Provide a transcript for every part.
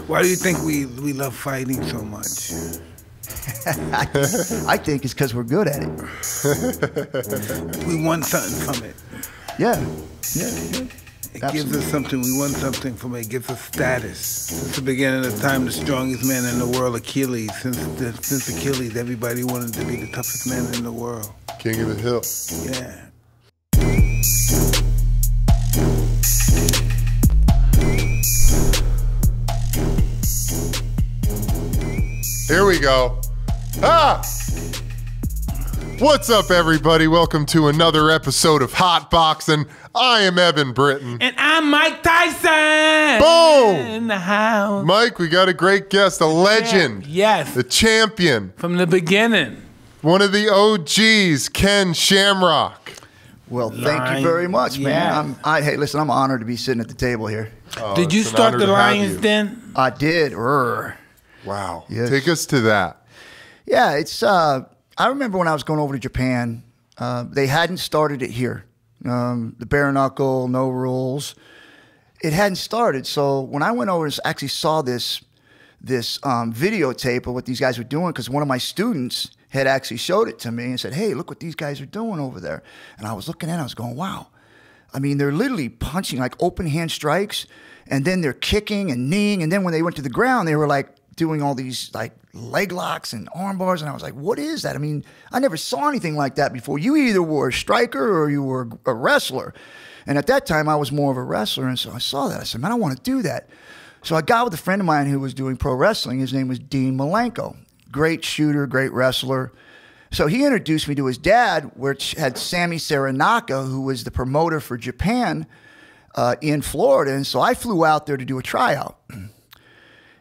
Why do you think we love fighting so much? I think it's because we're good at it. We want something from it. Yeah. It gives us something. We want something from it. It gives us status. Since the beginning of time, the strongest man in the world, Achilles. Since Achilles, everybody wanted to be the toughest man in the world. King of the hill. Yeah. Here we go. Ah! What's up, everybody? Welcome to another episode of Hotboxin. I am Evan Britton. And I'm Mike Tyson. Boom! In the house. Mike, we got a great guest, a legend. Yes. The champion. From the beginning. One of the OGs, Ken Shamrock. Well, thank you very much, man. Hey, listen, I'm honored to be sitting at the table here. Oh, did you start the Lions Den? I did. Wow. Yes. Take us to that. Yeah, it's. I remember when I was going over to Japan, they hadn't started it here. The bare knuckle, no rules. It hadn't started. So when I went over and actually saw this videotape of what these guys were doing, because one of my students had actually showed it to me and said, "Hey, look what these guys are doing over there." And I was looking at it, I was going, "Wow." I mean, they're literally punching like open hand strikes, and then they're kicking and kneeing, and then when they went to the ground, they were like doing all these like leg locks and arm bars, and I was like, what is that? I mean, I never saw anything like that before. You either were a striker or you were a wrestler. And at that time, I was more of a wrestler, and so I saw that. I said, man, I want to do that. So I got with a friend of mine who was doing pro wrestling. His name was Dean Malenko. Great shooter, great wrestler. So he introduced me to his dad, which had Sammy Saranaka, who was the promoter for Japan in Florida. And so I flew out there to do a tryout.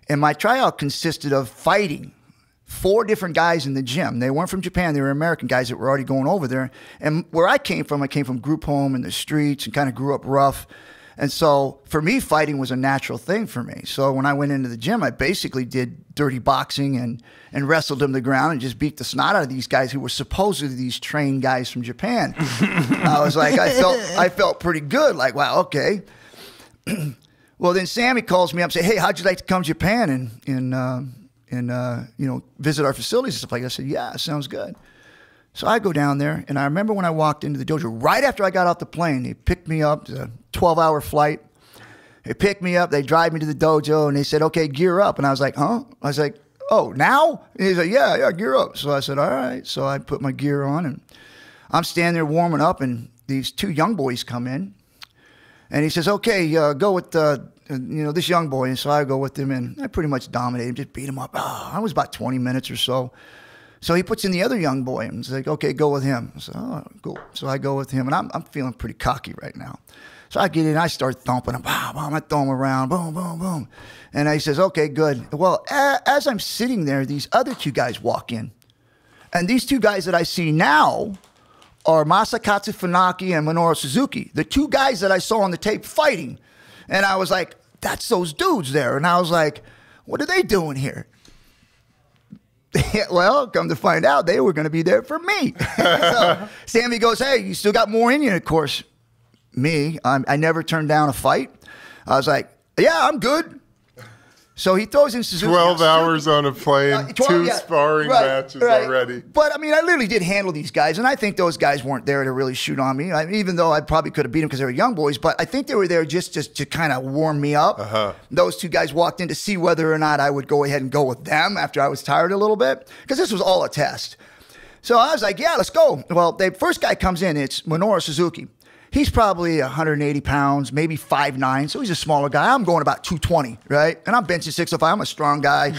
And my tryout consisted of fighting 4 different guys in the gym. They weren't from Japan. They were American guys that were already going over there. And where I came from group home in the streets and kind of grew up rough. And so for me, fighting was a natural thing for me. So when I went into the gym, I basically did dirty boxing and wrestled them to the ground and just beat the snot out of these guys who were supposedly these trained guys from Japan. I was like, I felt pretty good. Like, wow, okay. Well, then Sammy calls me up and says, "Hey, how'd you like to come to Japan and you know, visit our facilities and stuff like that?" I said, "Yeah, sounds good." So I go down there, and I remember when I walked into the dojo, right after I got off the plane, they picked me up. It was a 12-hour flight. They picked me up, they drive me to the dojo, and they said, "Okay, gear up." And I was like, "Huh?" I was like, "Oh, now?" And he's like, yeah, gear up. So I said, "All right." So I put my gear on, and I'm standing there warming up, and these 2 young boys come in. And he says, "Okay, go with this young boy." And so I go with him, and I pretty much dominated him, just beat him up. I was about 20 minutes or so. So he puts in the other young boy, and he's like, "Okay, go with him." So, "Oh, cool." So I go with him, and I'm feeling pretty cocky right now. So I get in, I start thumping him. I throw him around, boom, boom, boom. And he says, "Okay, good." Well, as I'm sitting there, these other 2 guys walk in. And these 2 guys that I see now are Masakatsu Funaki and Minoru Suzuki, the 2 guys that I saw on the tape fighting. And I was like, that's those dudes there. And I was like, what are they doing here? Well, come to find out, they were going to be there for me. So Sammy goes, "Hey, you still got more in you?" And of course, me, I never turned down a fight. I was like, "Yeah, I'm good." So he throws in Suzuki. 12 hours on a plane, 2 sparring matches already. But, I mean, I literally did handle these guys, and I think those guys weren't there to really shoot on me, even though I probably could have beat them because they were young boys, but I think they were there just to kind of warm me up. Those 2 guys walked in to see whether or not I would go ahead and go with them after I was tired a little bit, because this was all a test. So I was like, yeah, let's go. Well, the first guy comes in, it's Minoru Suzuki. He's probably 180 pounds, maybe 5'9", so he's a smaller guy. I'm going about 220, right? And I'm benching 605. I'm a strong guy.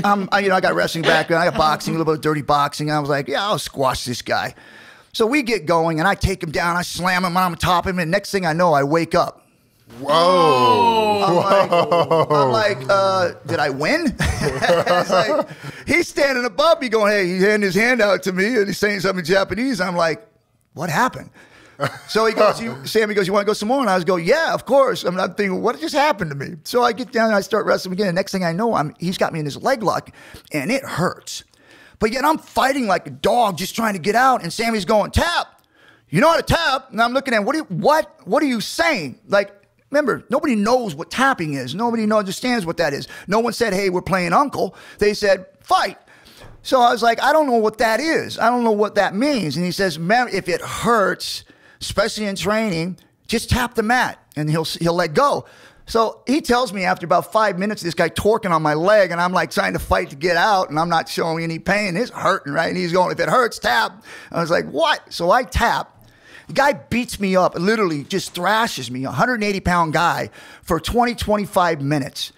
I got wrestling background. I got boxing, a little bit of dirty boxing. And I was like, yeah, I'll squash this guy. So we get going, and I take him down. I slam him on top of him, and next thing I know, I wake up. Whoa. I'm like, did I win? It's like, he's standing above me going, hey, he's handing his hand out to me, and he's saying something in Japanese. I'm like, what happened? So he goes, Sammy goes, "You want to go some more?" And I was going, "Yeah, of course." I'm not thinking, what just happened to me? So I get down and I start wrestling again. And next thing I know, he's got me in his leg lock, and it hurts. But yet I'm fighting like a dog, just trying to get out. And Sammy's going, "Tap. You know how to tap?" And I'm looking at him, what are you saying? Like, remember, nobody knows what tapping is. Nobody understands what that is. No one said, hey, we're playing uncle. They said, fight. So I was like, I don't know what that is. I don't know what that means. And he says, man, if it hurts, especially in training, just tap the mat and he'll let go. So he tells me after about 5 minutes, this guy torquing on my leg, and I'm like trying to fight to get out, and I'm not showing any pain. It's hurting, right? And he's going, if it hurts, tap. I was like, what? So I tap. The guy beats me up, literally just thrashes me, a 180-pound guy, for 20, 25 minutes.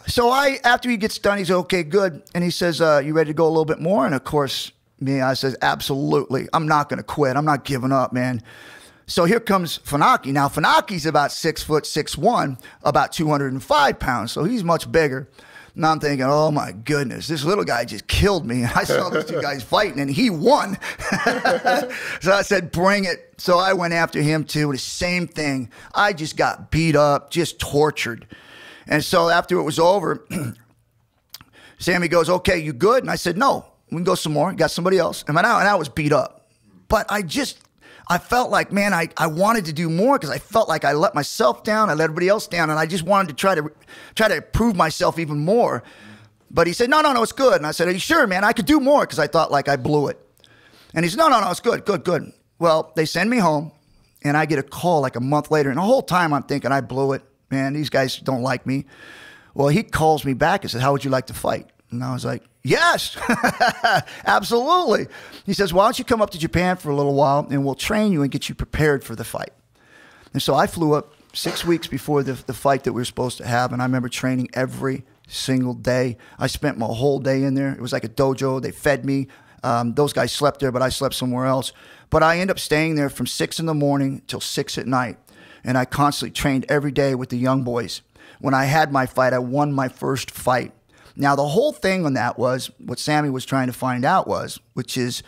So after he gets done, he says, okay, good. And he says, you ready to go a little bit more? And of course, I says, absolutely. I'm not going to quit. I'm not giving up, man. So here comes Funaki. Now, Funaki's about 6'6'1", about 205 pounds. So he's much bigger. And I'm thinking, oh my goodness, this little guy just killed me. I saw those two guys fighting and he won. So I said, bring it. So I went after him too. The same thing. I just got beat up, just tortured. And so after it was over, Sammy goes, okay, you good? And I said, no, we can go some more. Got somebody else. And I was beat up. But I felt like, man, I wanted to do more because I felt like I let myself down. I let everybody else down. And I just wanted to try to prove myself even more. But he said, no, it's good. And I said, are you sure, man? I could do more because I thought like I blew it. And he said, no, it's good, good. Well, they send me home and I get a call like a month later. And the whole time I'm thinking I blew it. Man, these guys don't like me. Well, he calls me back and says, how would you like to fight? And I was like, yes, absolutely. He says, why don't you come up to Japan for a little while and we'll train you and get you prepared for the fight. And so I flew up 6 weeks before the fight that we were supposed to have. And I remember training every single day. I spent my whole day in there. It was like a dojo. They fed me. Those guys slept there, but I slept somewhere else. But I ended up staying there from 6 in the morning till 6 at night. And I constantly trained every day with the young boys. When I had my fight, I won my first fight. Now, the whole thing on that was what Sammy was trying to find out which is,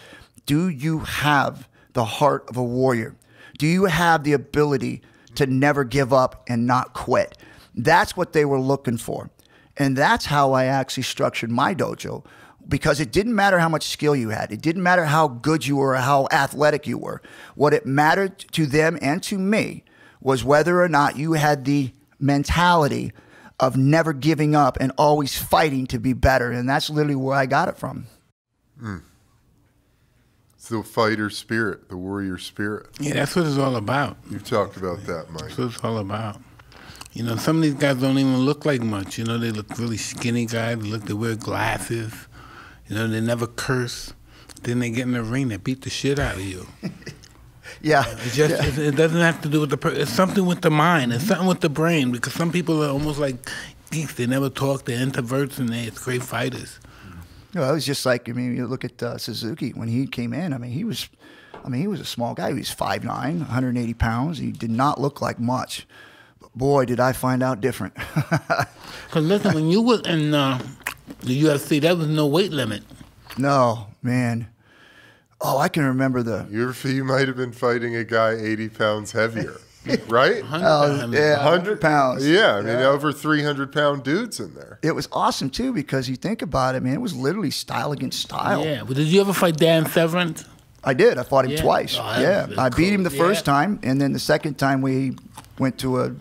do you have the heart of a warrior? Do you have the ability to never give up and not quit? That's what they were looking for. And that's how I actually structured my dojo, because it didn't matter how much skill you had. It didn't matter how good you were or how athletic you were. What it mattered to them and to me was whether or not you had the mentality of never giving up and always fighting to be better. And that's literally where I got it from. It's the fighter spirit, the warrior spirit. Yeah, that's what it's all about. You've talked about that, Mike. That's what it's all about. You know, some of these guys don't even look like much. You know, they look really skinny guys. They wear glasses. You know, they never curse. Then they get in the ring, they beat the shit out of you. Yeah. It doesn't have to do with the person. It's something with the mind. It's something with the brain, because some people are almost like geeks. They never talk. They're introverts, and they're great fighters. You know, it was just like, you look at Suzuki when he came in. He was a small guy. He was 5'9", 180 pounds. He did not look like much. But boy, did I find out different. Because listen, when you were in the UFC, there was no weight limit. No, man. Oh, I can remember You might have been fighting a guy 80 pounds heavier, right? 100 pounds. Yeah, over 300-pound dudes in there. It was awesome, too, because you think about it, man, it was literally style against style. Yeah, but did you ever fight Dan Severant? I did. I fought him twice. Oh, I beat him the first time, and then the second time we went to a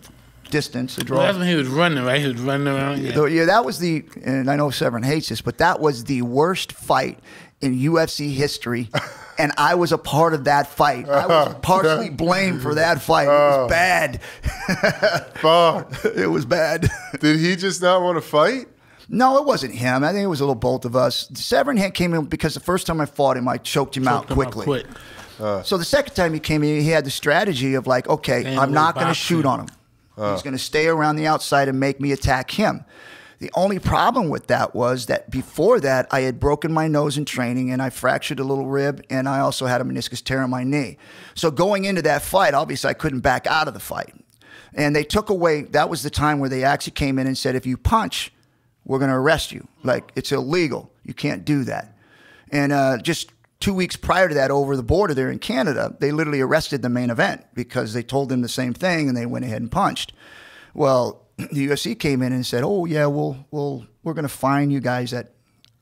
distance, a draw. Well, that's when he was running, right? He was running around. Yeah, that was and I know Severant hates this, but that was the worst fight in UFC history, and I was a part of that fight. I was partially blamed for that fight. It was bad. Fuck. It was bad. Did he just not want to fight? No, it wasn't him. I think it was a little both of us. Severant came in because the first time I fought him, I choked him out quickly. So the second time he came in, he had the strategy of like, okay, I'm not going to shoot on him. He's going to stay around the outside and make me attack him. The only problem with that was that before that, I had broken my nose in training, and I fractured a little rib, and I also had a meniscus tear in my knee. So going into that fight, obviously I couldn't back out of the fight. And they took away, that was the time where they actually came in and said, if you punch, we're going to arrest you. Like, it's illegal. You can't do that. And just 2 weeks prior to that, over the border there in Canada, they literally arrested the main event because they told them the same thing, and they went ahead and punched. Well, the UFC came in and said, oh, yeah, we're going to fine you guys at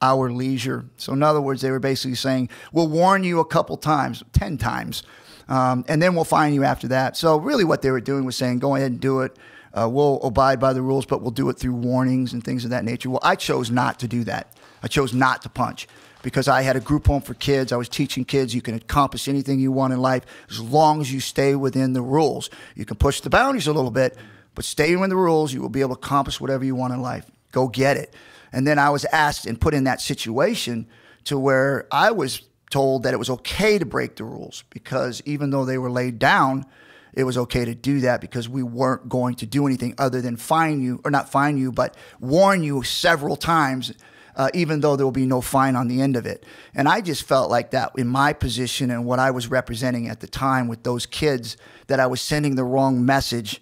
our leisure. So in other words, they were basically saying, we'll warn you a couple times, 10 times. and then we'll fine you after that. So really what they were doing was saying, go ahead and do it. We'll abide by the rules, but we'll do it through warnings and things of that nature. Well, I chose not to do that. I chose not to punch because I had a group home for kids. I was teaching kids you can accomplish anything you want in life as long as you stay within the rules. You can push the boundaries a little bit, but stay within the rules. You will be able to accomplish whatever you want in life. Go get it. And then I was asked and put in that situation to where I was told that it was okay to break the rules because even though they were laid down, it was okay to do that because we weren't going to do anything other than fine you, or not fine you, but warn you several times, even though there will be no fine on the end of it. And I just felt like that in my position and what I was representing at the time with those kids, that I was sending the wrong message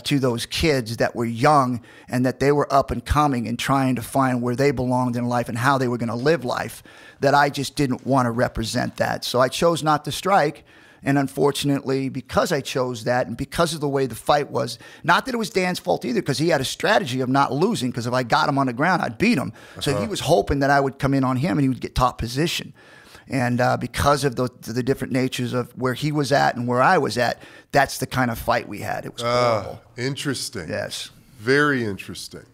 to those kids that were young and that they were up and coming and trying to find where they belonged in life and how they were going to live life, that I just didn't want to represent that. So I chose not to strike. And unfortunately, because I chose that and because of the way the fight was, not that it was Dan's fault either, because he had a strategy of not losing, because if I got him on the ground, I'd beat him. So he was hoping that I would come in on him and he would get top position. And because of the different natures of where he was at and where I was at, that's the kind of fight we had. It was horrible. Interesting. Yes. Very interesting.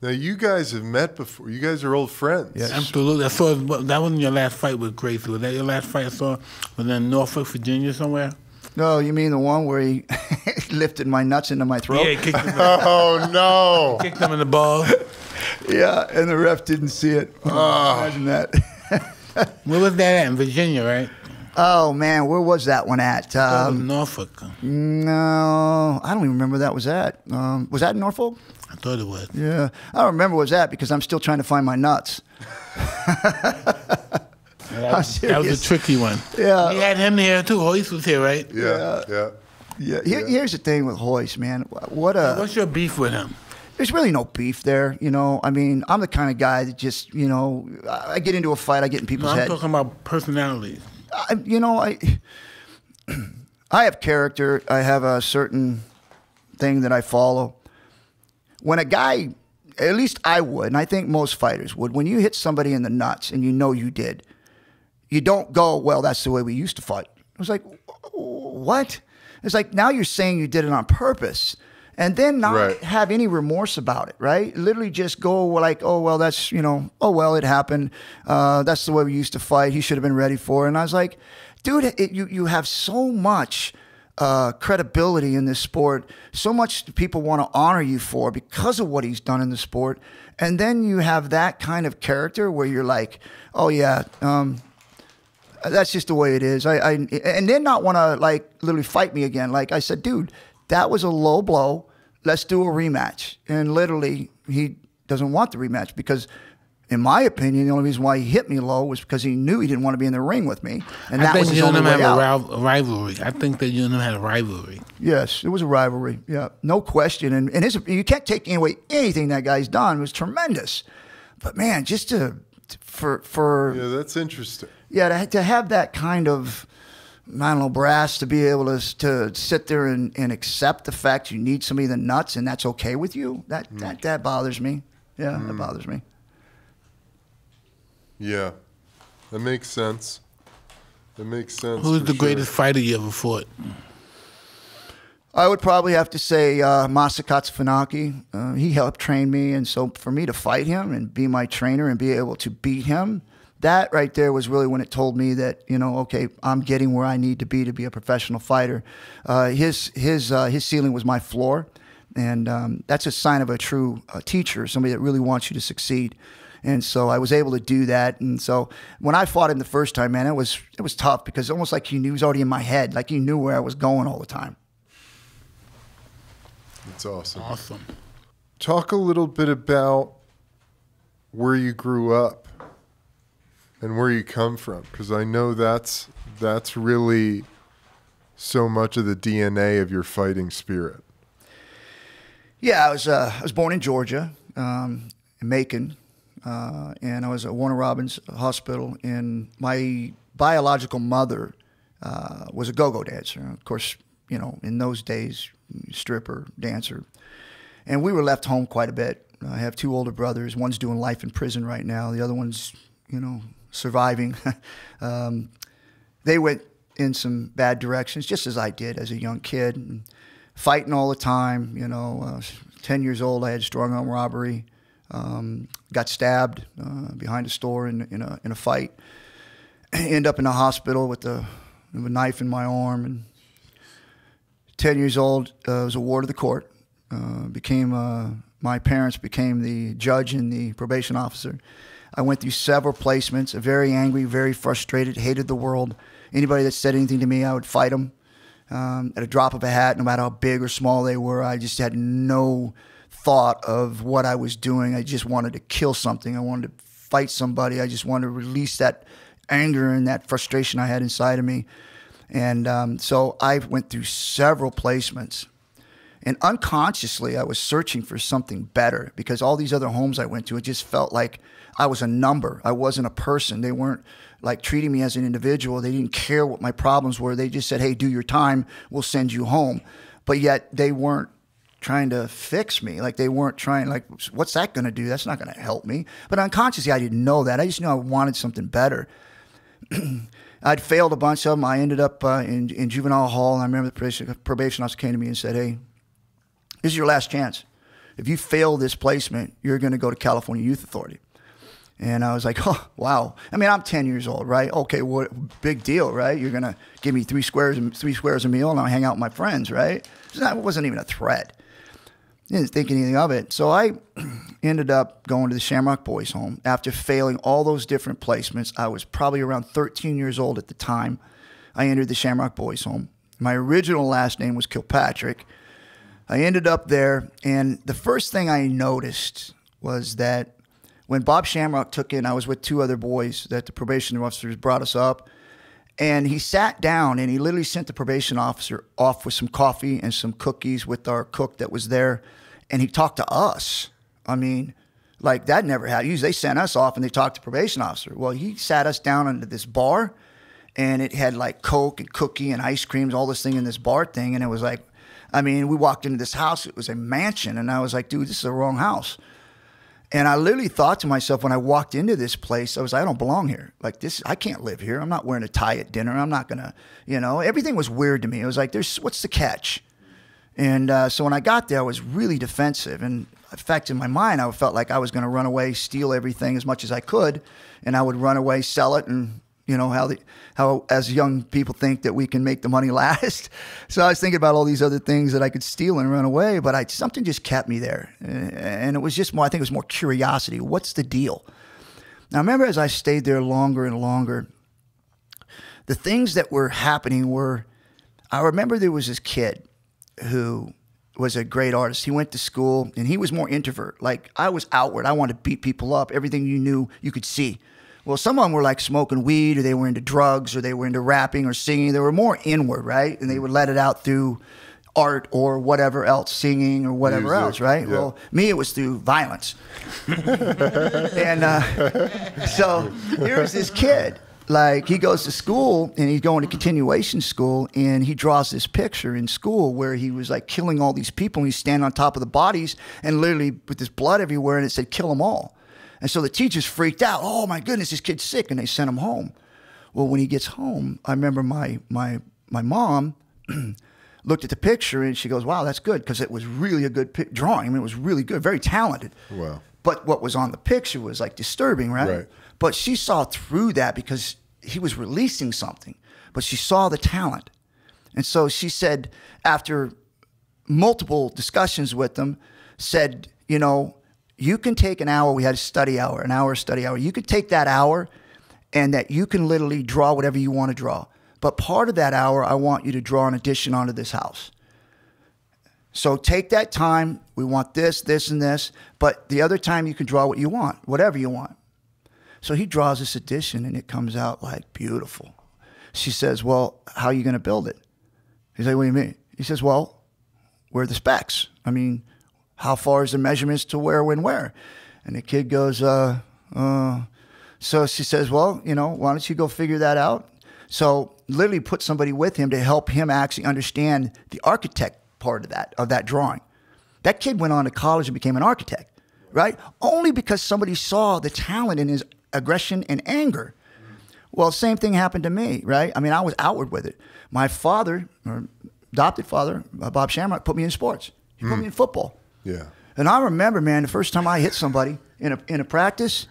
Now, you guys have met before. You guys are old friends. Yes. Absolutely. I saw that wasn't your last fight with Gracie. Was that your last fight I saw? Was in Norfolk, Virginia somewhere? No, you mean the one where he lifted my nuts into my throat? Yeah, he kicked him. Oh, no. Kicked him in the balls. Yeah, and the ref didn't see it. Imagine that. Where was that at? In Virginia, right? Oh, man, where was that one at? Norfolk. No, I don't even remember where that was at. Was that in Norfolk? I thought it was. Yeah, I don't remember where it was at because I'm still trying to find my nuts. That was a tricky one. Yeah. We had him here too. Hoist was here, right? Yeah. Here's the thing with Hoist, man. What's your beef with him? There's really no beef there, you know. I mean, I'm the kind of guy that just, you know, I get into a fight, I get in people's heads. I'm talking about personalities. I have character. I have a certain thing that I follow. When a guy, at least I would, and I think most fighters would, when you hit somebody in the nuts and you know you did, you don't go, well, that's the way we used to fight. It was like, what? It's like, now you're saying you did it on purpose. And then not have any remorse about it, right? Literally just go like, oh, well, that's, you know, oh, well, it happened. That's the way we used to fight. He should have been ready for it. And I was like, dude, you have so much credibility in this sport, so much people want to honor you for because of what he's done in the sport. And then you have that kind of character where you're like, oh, yeah, that's just the way it is. And then not want to, like, literally fight me again. Like I said, dude, that was a low blow. Let's do a rematch. And literally, he doesn't want the rematch because, in my opinion, the only reason why he hit me low was because he knew he didn't want to be in the ring with me. And that was his only way out. A rivalry. I think that you and him had a rivalry. Yes, it was a rivalry. Yeah, no question. And you can't take away anything that guy's done. It was tremendous. But, man, just for yeah, that's interesting. Yeah, to have that kind of, I don't know, brass to be able to sit there and accept the fact you need somebody in the nuts and that's okay with you, that bothers me. Yeah, that bothers me. Yeah, that makes sense. That makes sense. Who's the greatest fighter you ever fought? I would probably have to say Masakatsu Funaki. He helped train me, and so for me to fight him and be my trainer and be able to beat him, that right there was really when it told me that, you know, okay, I'm getting where I need to be a professional fighter. His ceiling was my floor, and that's a sign of a true teacher, somebody that really wants you to succeed. And so I was able to do that. And so when I fought him the first time, man, it was tough because almost like he was already in my head, like he knew where I was going all the time. That's awesome. Awesome. Talk a little bit about where you grew up and where you come from, because I know that's really so much of the DNA of your fighting spirit. Yeah, I was born in Georgia, in Macon, and I was at Warner Robins Hospital. And my biological mother was a go-go dancer. Of course, you know, in those days, stripper, dancer. And we were left home quite a bit. I have two older brothers. One's doing life in prison right now. The other one's, you know, surviving. They went in some bad directions, just as I did as a young kid, and fighting all the time. You know, 10 years old, I had strong arm robbery. Got stabbed behind a store in a fight. Ended up in a hospital with a knife in my arm. And 10 years old, was a ward of the court. My parents became the judge and the probation officer. I went through several placements, very angry, very frustrated, hated the world. Anybody that said anything to me, I would fight them at a drop of a hat, no matter how big or small they were. I just had no thought of what I was doing. I just wanted to kill something. I wanted to fight somebody. I just wanted to release that anger and that frustration I had inside of me. And so I went through several placements. And unconsciously, I was searching for something better, because all these other homes I went to, it just felt like I was a number. I wasn't a person. They weren't like treating me as an individual. They didn't care what my problems were. They just said, hey, do your time. We'll send you home. But yet they weren't trying to fix me. Like, they weren't trying, like, what's that going to do? That's not going to help me. But unconsciously, I didn't know that. I just knew I wanted something better. I'd failed a bunch of them. I ended up in juvenile hall. And I remember the probation officer came to me and said, hey, this is your last chance. If you fail this placement, you're going to go to California Youth Authority. And I was like, oh, wow. I mean, I'm 10 years old, right? Okay, what big deal, right? You're going to give me three squares a meal and I'll hang out with my friends, right? So that wasn't even a threat. Didn't think anything of it. So I ended up going to the Shamrock Boys Home. After failing all those different placements, I was probably around 13 years old at the time. I entered the Shamrock Boys Home. My original last name was Kilpatrick. I ended up there, and the first thing I noticed was that when Bob Shamrock took in, I was with two other boys that the probation officers brought us up, and he sat down and he literally sent the probation officer off with some coffee and some cookies with our cook that was there, and he talked to us. I mean, like, that never happened. Usually they sent us off and they talked to the probation officer. Well, he sat us down into this bar, and it had like Coke and cookie and ice creams, all this thing in this bar thing, and it was like, I mean, we walked into this house. It was a mansion. And I was like, dude, this is the wrong house. And I literally thought to myself when I walked into this place, I was like, I don't belong here. Like, this, I can't live here. I'm not wearing a tie at dinner. I'm not going to, you know, everything was weird to me. It was like, what's the catch? And so when I got there, I was really defensive. And in fact, in my mind, I felt like I was going to run away, steal everything as much as I could. And I would run away, sell it, and you know, how as young people think that we can make the money last. So I was thinking about all these other things that I could steal and run away, but something just kept me there. And it was just more, I think it was more curiosity. What's the deal? Now, I remember as I stayed there longer and longer, the things that were happening were, I remember there was this kid who was a great artist. He went to school, and he was more introvert. Like, I was outward. I wanted to beat people up. Everything you knew, you could see. Well, some of them were like smoking weed, or they were into drugs, or they were into rapping or singing. They were more inward, right? And they would let it out through art or whatever else, singing or whatever else, right? Yeah. Well, me, it was through violence. And so here's this kid. Like, he goes to school, and he's going to continuation school, and he draws this picture in school where he was like killing all these people, and he's standing on top of the bodies and literally with this blood everywhere, and it said, kill them all. And so the teachers freaked out. Oh, my goodness, this kid's sick, and they sent him home. Well, when he gets home, I remember my mom looked at the picture, and she goes, wow, that's good, because it was really a good drawing. I mean, it was really good, very talented. Wow. But what was on the picture was like disturbing, right? But she saw through that because he was releasing something. But she saw the talent. And so she said, after multiple discussions with them, said, you know, you can take an hour. We had a study hour, an hour study hour. You could take that hour, and that you can literally draw whatever you want to draw. But part of that hour, I want you to draw an addition onto this house. So take that time. We want this, this, and this. But the other time, you can draw what you want, whatever you want. So he draws this addition, and it comes out like beautiful. She says, well, how are you going to build it? He's like, what do you mean? He says, well, where are the specs? I mean, how far is the measurements to where, when, where? And the kid goes, so she says, well, you know, why don't you go figure that out? So literally put somebody with him to help him actually understand the architect part of that drawing. That kid went on to college and became an architect, right? Only because somebody saw the talent in his aggression and anger. Well, same thing happened to me, right? I mean, I was outward with it. My father, or adopted father, Bob Shamrock, put me in sports. He put me in football. Yeah. And I remember, man, the first time I hit somebody in a practice,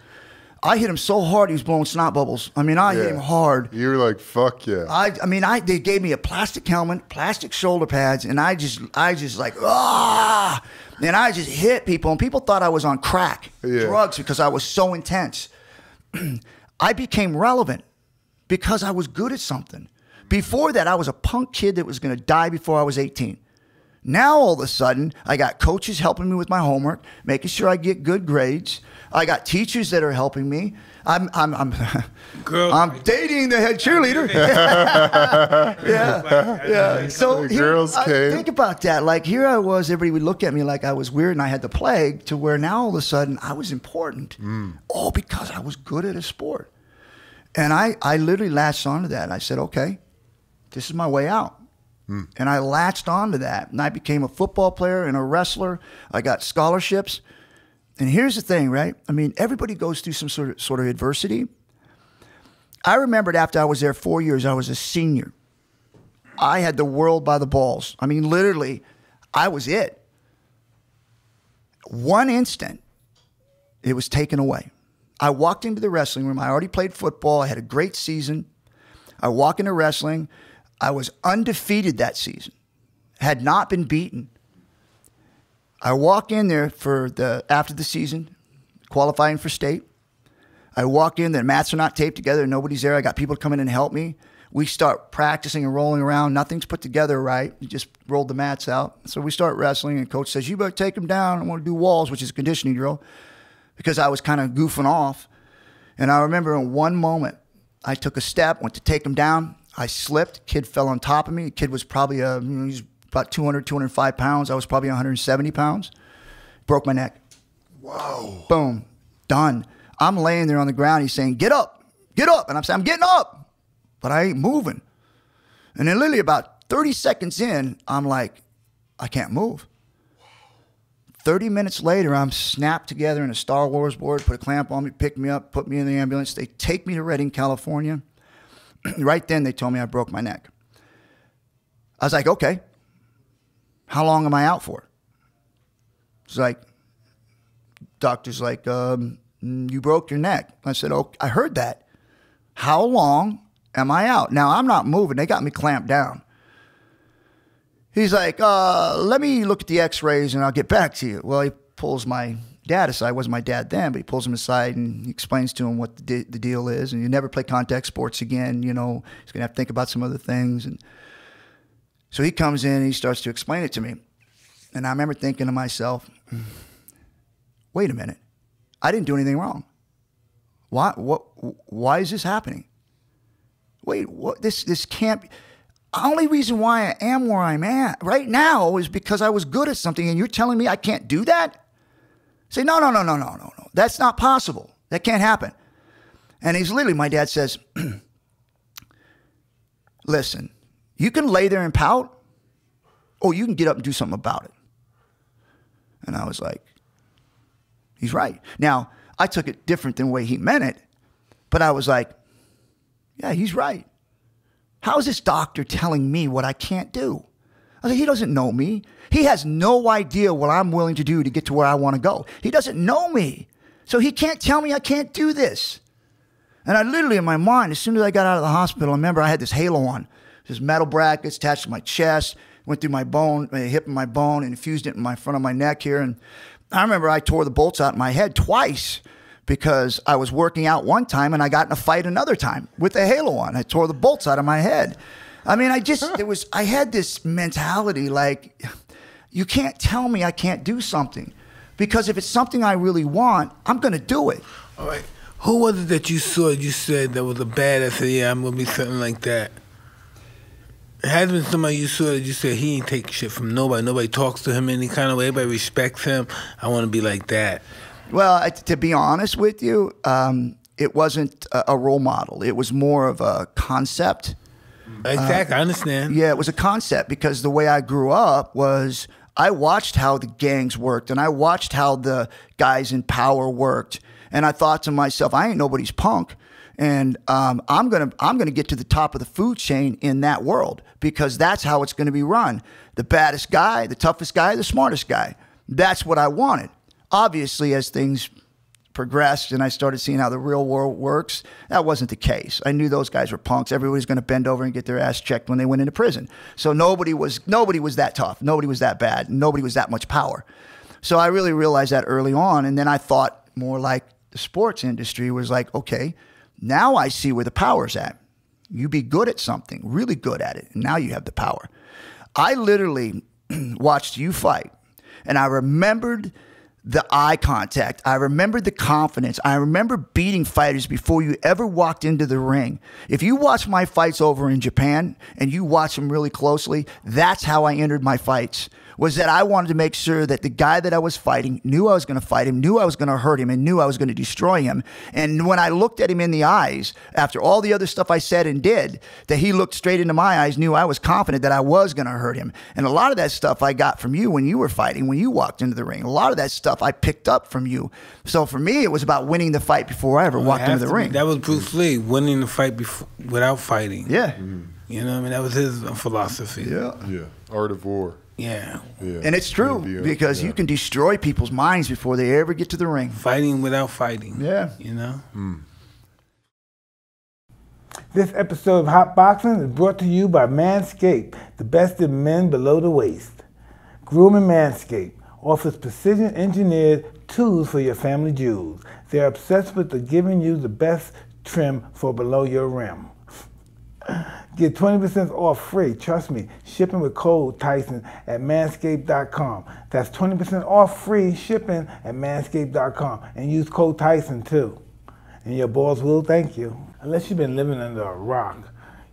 I hit him so hard he was blowing snot bubbles. I mean, I hit him hard. You were like, fuck yeah. I mean, they gave me a plastic helmet, plastic shoulder pads, and I just like, ah! And I just hit people, and people thought I was on crack, drugs, because I was so intense. I became relevant because I was good at something. Before that, I was a punk kid that was going to die before I was 18. Now, all of a sudden, I got coaches helping me with my homework, making sure I get good grades. I got teachers that are helping me. I'm dating the head cheerleader. yeah. So think about that. Like, here I was, everybody would look at me like I was weird and I had the plague, to where now all of a sudden I was important. All because I was good at a sport. And I literally latched onto that. I said, okay, this is my way out. And I latched onto that. And I became a football player and a wrestler. I got scholarships. And here's the thing, right? I mean, everybody goes through some sort of adversity. I remembered after I was there 4 years, I was a senior. I had the world by the balls. I mean, literally, I was it. One instant, it was taken away. I walked into the wrestling room. I already played football. I had a great season. I walk into wrestling. I was undefeated that season. Had not been beaten. I walk in there for after the season, qualifying for state. I walk in, the mats are not taped together, nobody's there. I got people come in and help me. We start practicing and rolling around. Nothing's put together right. We just rolled the mats out. So we start wrestling, and coach says, you better take them down. I want to do walls, which is a conditioning drill, because I was kind of goofing off. And I remember in one moment, I took a step, went to take him down. I slipped. Kid fell on top of me. The kid was probably he's about 200, 205 pounds. I was probably 170 pounds. Broke my neck. Wow. Boom. Done. I'm laying there on the ground. He's saying, get up. Get up. And I'm saying, I'm getting up. But I ain't moving. And then literally about 30 seconds in, I'm like, I can't move. 30 minutes later, I'm snapped together in a Star Wars board, put a clamp on me, picked me up, put me in the ambulance. They take me to Redding, California. Right then, they told me I broke my neck. I was like, okay, how long am I out for? It's like, doctor's like, you broke your neck. I said, oh, I heard that. How long am I out? Now, I'm not moving. They got me clamped down. He's like, let me look at the x-rays and I'll get back to you. Well, he pulls my dad aside. It wasn't my dad then, but he pulls him aside and he explains to him what the deal is. And you never play contact sports again. You know, he's going to have to think about some other things. And so he comes in and he starts to explain it to me. And I remember thinking to myself, wait a minute. I didn't do anything wrong. Why is this happening? Wait, what? This can't be. The only reason why I am where I'm at right now is because I was good at something, and you're telling me I can't do that? Say, no. That's not possible. That can't happen. And he's literally, my dad says, listen, you can lay there and pout, or you can get up and do something about it. And I was like, he's right. Now, I took it different than the way he meant it, but I was like, yeah, he's right. How is this doctor telling me what I can't do? I said, he doesn't know me. He has no idea what I'm willing to do to get to where I want to go. He doesn't know me. So he can't tell me I can't do this. And I literally, in my mind, as soon as I got out of the hospital, I remember I had this halo on, this metal brackets attached to my chest, went through my bone, my hip and my bone, and infused it in my front of my neck here. And I remember I tore the bolts out in my head twice because I was working out one time and I got in a fight another time with the halo on. I tore the bolts out of my head. I mean, I had this mentality like, you can't tell me I can't do something, because if it's something I really want, I'm going to do it. All right. Who was it that you saw, you said that was a badass, said, yeah, I'm going to be something like that? It has been somebody you saw that you said he ain't taking shit from nobody. Nobody talks to him any kind of way. Everybody respects him. I want to be like that. Well, to be honest with you, it wasn't a role model. It was more of a concept. Exactly, I understand. Yeah, it was a concept, because the way I grew up was I watched how the gangs worked, and I watched how the guys in power worked, and I thought to myself, I ain't nobody's punk. And I'm gonna get to the top of the food chain in that world, because that's how it's going to be run. The baddest guy, the toughest guy, the smartest guy. That's what I wanted. Obviously, as things progressed and I started seeing how the real world works, that wasn't the case. I knew those guys were punks. Everybody's going to bend over and get their ass checked when they went into prison. So nobody was that tough. Nobody was that bad. Nobody was that much power. So I really realized that early on. And then I thought more like the sports industry was like, okay, now I see where the power's at. You be good at something, really good at it, and now you have the power. I literally watched you fight, and I remembered the eye contact. I remembered the confidence. I remember beating fighters before you ever walked into the ring. If you watch my fights over in Japan and you watch them really closely, that's how I entered my fights, was that I wanted to make sure that the guy that I was fighting knew I was going to fight him, knew I was going to hurt him, and knew I was going to destroy him. And when I looked at him in the eyes, after all the other stuff I said and did, that he looked straight into my eyes, knew I was confident that I was going to hurt him. And a lot of that stuff I got from you when you were fighting, when you walked into the ring. A lot of that stuff I picked up from you. So for me, it was about winning the fight before I ever walked into the ring. That was Bruce Lee, winning the fight without fighting. Yeah. You know what I mean? That was his philosophy. Yeah. Yeah. Art of War. Yeah. And it's true, because you can destroy people's minds before they ever get to the ring. Fighting without fighting. Yeah. You know? This episode of Hotboxin is brought to you by Manscaped, the best in men below the waist. Grooming Manscaped offers precision-engineered tools for your family jewels. They're obsessed with giving you the best trim for below your rim. Get 20% off free, trust me, shipping with code Tyson at manscaped.com. That's 20% off free shipping at manscaped.com. And use code Tyson too. And your balls will thank you. Unless you've been living under a rock,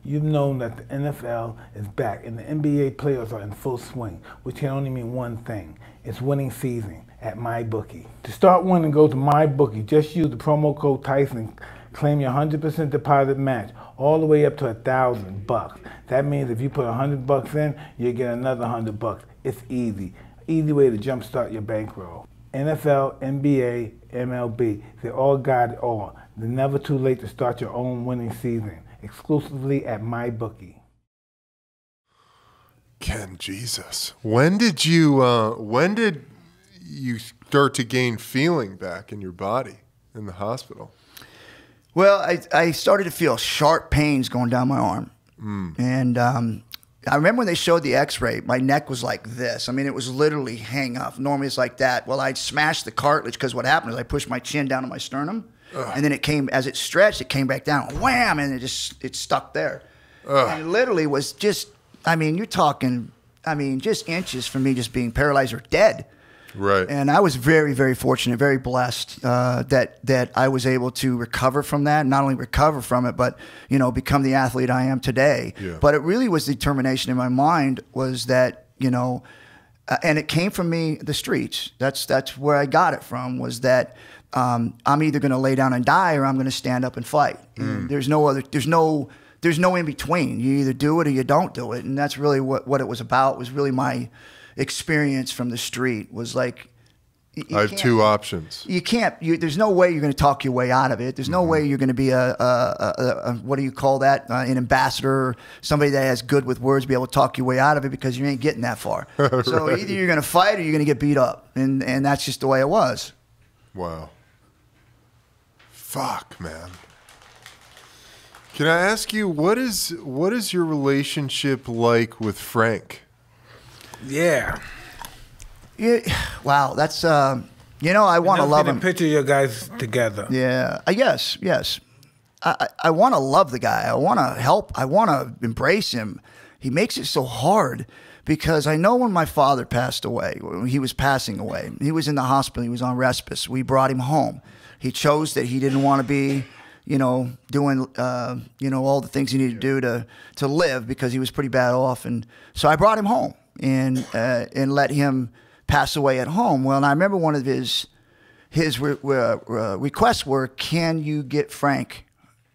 you've known that the NFL is back and the NBA players are in full swing, which can only mean one thing. It's winning season at MyBookie. To start winning, go to MyBookie. Just use the promo code Tyson. Claim your 100% deposit match, all the way up to $1,000. That means if you put $100 in, you get another $100. It's easy. Easy way to jumpstart your bankroll. NFL, NBA, MLB, they all got it all. They're never too late to start your own winning season. Exclusively at MyBookie. Ken, Jesus, when did you start to gain feeling back in your body in the hospital? Well, I started to feel sharp pains going down my arm. And I remember when they showed the x-ray, my neck was like this. I mean, it was literally hang up. Normally it's like that. Well, I'd smashed the cartilage, because what happened is I pushed my chin down to my sternum. And then it came, as it stretched, it came back down. Wham! And it stuck there. And it literally was just, I mean, you're talking, I mean, just inches from me just being paralyzed or dead. Right. And I was very, very fortunate, very blessed that I was able to recover from that. Not only recover from it, but, you know, become the athlete I am today. Yeah. But it really was the determination in my mind was that, you know, and it came from me, the streets. That's where I got it from, was that I'm either going to lay down and die or I'm going to stand up and fight. And there's no in between. You either do it or you don't do it. And that's really what it was about, was really my experience from the street. Was like, I have two options. You can't. There's no way you're going to talk your way out of it. There's no way you're going to be a what do you call that? An ambassador, somebody that has good with words, be able to talk your way out of it, because you ain't getting that far. Right. So either you're going to fight or you're going to get beat up, and that's just the way it was. Wow. Fuck, man. Can I ask you, what is your relationship like with Frank? Yeah. Yeah. Wow. That's you know, I want to love him. Picture your guys together. Yeah. Yes. I want to love the guy. I want to help. I want to embrace him. He makes it so hard, because I know when my father passed away, when he was passing away, he was in the hospital. He was on respite. We brought him home. He chose that he didn't want to be, you know, doing, you know, all the things he needed to do to live, because he was pretty bad off. And so I brought him home and let him pass away at home. Well, and I remember one of his requests were, can you get Frank?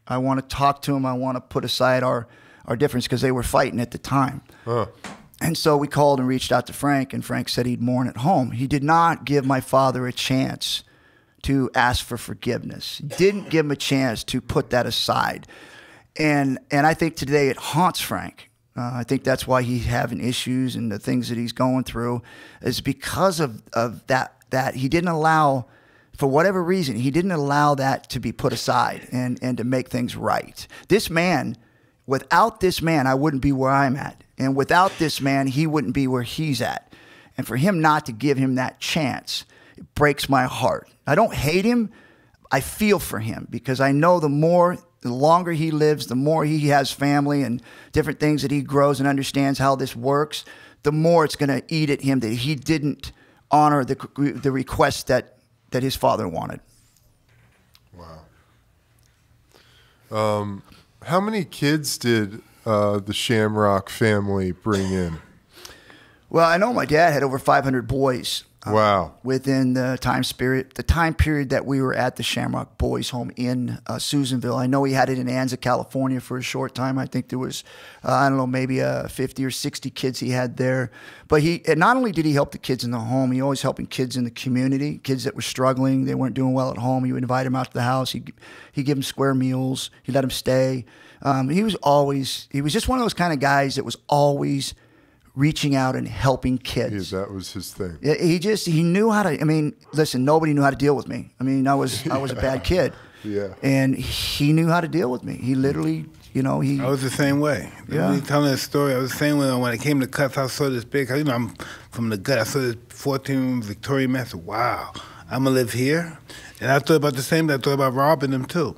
I want to talk to him. I want to put aside our difference, because they were fighting at the time. And so we called and reached out to Frank, and Frank said he'd mourn at home. He did not give my father a chance to ask for forgiveness. Didn't give him a chance to put that aside. And I think today it haunts Frank. I think that's why he's having issues and the things that he's going through is because of that he didn't allow, for whatever reason, he didn't allow that to be put aside and to make things right. This man, without this man, I wouldn't be where I'm at. And without this man, he wouldn't be where he's at. And for him not to give him that chance, it breaks my heart. I don't hate him. I feel for him because I know the longer he lives, the more he has family and different things that he grows and understands how this works, the more it's going to eat at him that he didn't honor the request that his father wanted. Wow. How many kids did the Shamrock family bring in? Well, I know my dad had over 500 boys. Wow. Within the time period that we were at the Shamrock Boys Home in Susanville. I know he had it in Anza, California for a short time. I think there was, I don't know, maybe 50 or 60 kids he had there. But not only did he help the kids in the home, he always helping kids in the community, kids that were struggling, they weren't doing well at home. He would invite them out to the house. He'd give them square meals. He'd let them stay. He was just one of those kind of guys that was always reaching out and helping kids. Yeah, that was his thing. He knew how to, I mean, listen, nobody knew how to deal with me. I mean, I was a bad kid. Yeah. And he knew how to deal with me. He literally, I was the same way. Yeah. You telling that story, I was the same way when I came to cuts. I saw this big, I'm from the gut. I saw this 14-room Victorian mess. Wow, I'm going to live here? And I thought about the same thing. I thought about robbing them too.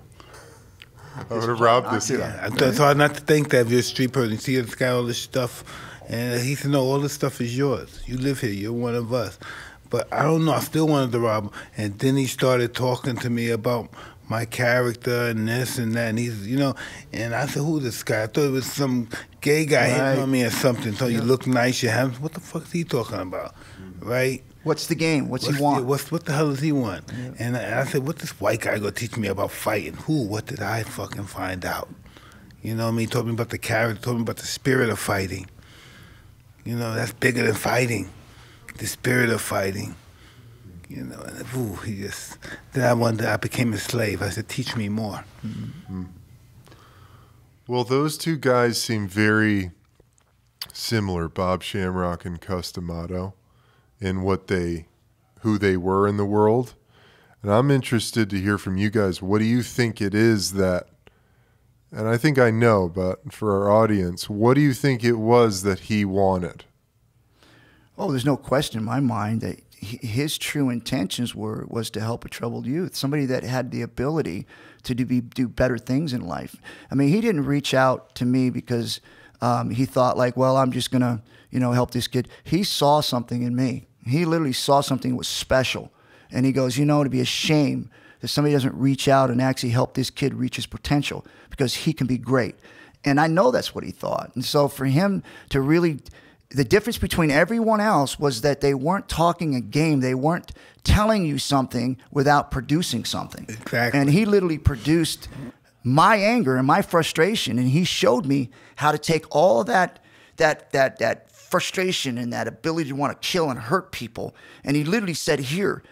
I would have robbed this guy. Yeah, I thought it's hard not to think that if you're a street person. You see this guy, all this stuff. And he said, no, all this stuff is yours. You live here. You're one of us. But I don't know. I still wanted to rob him. And then he started talking to me about my character and this and that. And he's, and I said, who's this guy? I thought it was some gay guy hitting on me or something. So you look nice, you have, what the fuck is he talking about? Right? What's the game? What's he want? What the hell does he want? Yeah. And I said, what this white guy gonna teach me about fighting? Who? What did I fucking find out? You know what I mean? He told me about the character, told me about the spirit of fighting. That's bigger than fighting. The spirit of fighting. And then I became a slave. I said, teach me more. Mm-hmm. Well, those two guys seem very similar, Bob Shamrock and Cus D'Amato, in who they were in the world. And I'm interested to hear from you guys. What do you think it is that, and I think I know, but for our audience, what do you think it was that he wanted? Oh, there's no question in my mind that his true intentions was to help a troubled youth, somebody that had the ability to do better things in life. I mean, he didn't reach out to me because he thought like, well, I'm just gonna, help this kid. He saw something in me. He literally saw something that was special, and he goes, to be a shame that somebody doesn't reach out and actually help this kid reach his potential because he can be great. And I know that's what he thought. And so for him to really, the difference between everyone else was that they weren't talking a game. They weren't telling you something without producing something. Exactly. And he literally produced my anger and my frustration, and he showed me how to take all of that frustration and that ability to want to kill and hurt people. And he literally said, here,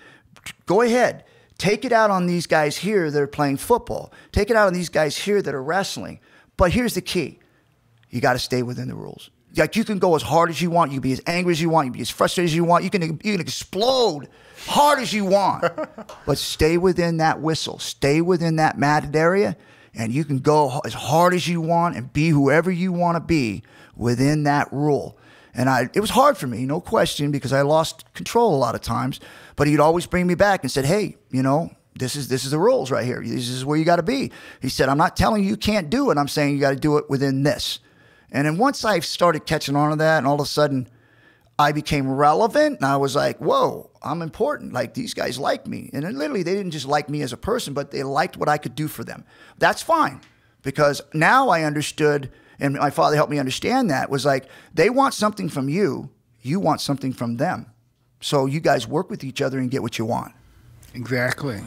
go ahead. Take it out on these guys here that are playing football. Take it out on these guys here that are wrestling. But here's the key. You got to stay within the rules. Like, you can go as hard as you want. You can be as angry as you want. You can be as frustrated as you want. You can explode hard as you want. But stay within that whistle. Stay within that matted area. And you can go as hard as you want and be whoever you want to be within that rule. And it was hard for me, no question, because I lost control a lot of times. But he'd always bring me back and said, hey, this is the rules right here. This is where you got to be. He said, I'm not telling you can't do it. I'm saying you got to do it within this. And then once I started catching on to that, and all of a sudden I became relevant, and I was like, whoa, I'm important. Like, these guys like me. And then literally they didn't just like me as a person, but they liked what I could do for them. That's fine, because now I understood, and my father helped me understand that, was like, they want something from you, you want something from them. So you guys work with each other and get what you want. Exactly.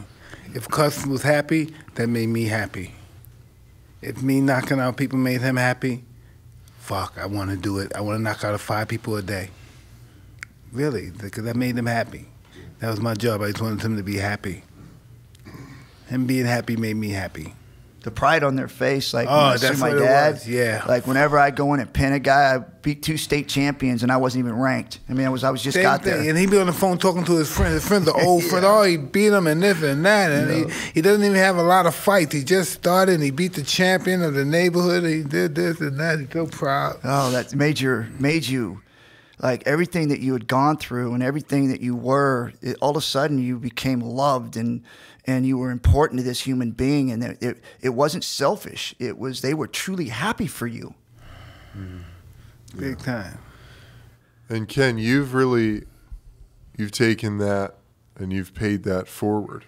If Cus was happy, that made me happy. If me knocking out people made him happy, fuck, I want to do it. I want to knock out 5 people a day. Really, because that made him happy. That was my job. I just wanted him to be happy. Him being happy made me happy. The pride on their face, like Oh, when I see that's my what it dad. was, yeah. Like whenever I go in and pin a guy, I beat 2 state champions and I wasn't even ranked. I mean, I was just Same got thing. there. And he be on the phone talking to his friends. His friends are old friends. Oh, he beat him and this and that. And he doesn't even have a lot of fights. He just started and he beat the champion of the neighborhood. He did this and that. He's so proud. Oh, that made you, like everything that you had gone through and everything that you were, all of a sudden you became loved and you were important to this human being, and it wasn't selfish. It was, they were truly happy for you. Big time. And Ken, you've taken that and you've paid that forward,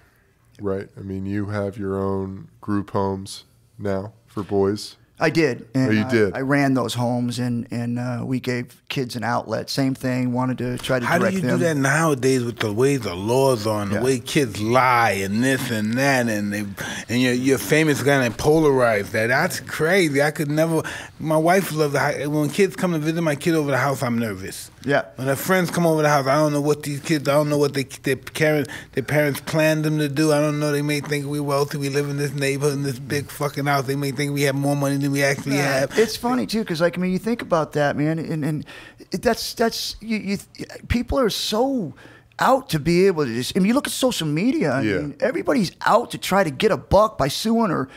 right? I mean, you have your own group homes now for boys. I did. And Oh, you did? I ran those homes, and we gave kids an outlet. Same thing, wanted to try to How direct do you them. do that nowadays with the way the laws are and the way kids lie and this and that and you're famous guy and polarize that? That's crazy. I could never. My wife loves when kids come to visit my kid over the house. I'm nervous. Yeah. When their friends come over the house, I don't know what these kids. I don't know what their parents planned them to do. I don't know. They may think we're wealthy. We live in this neighborhood in this big fucking house. They may think we have more money than we actually have. It's funny too, because like, I mean, you think about that, man, and that's people are so out to be able to just. I mean, you look at social media. I mean, everybody's out to try to get a buck by suing or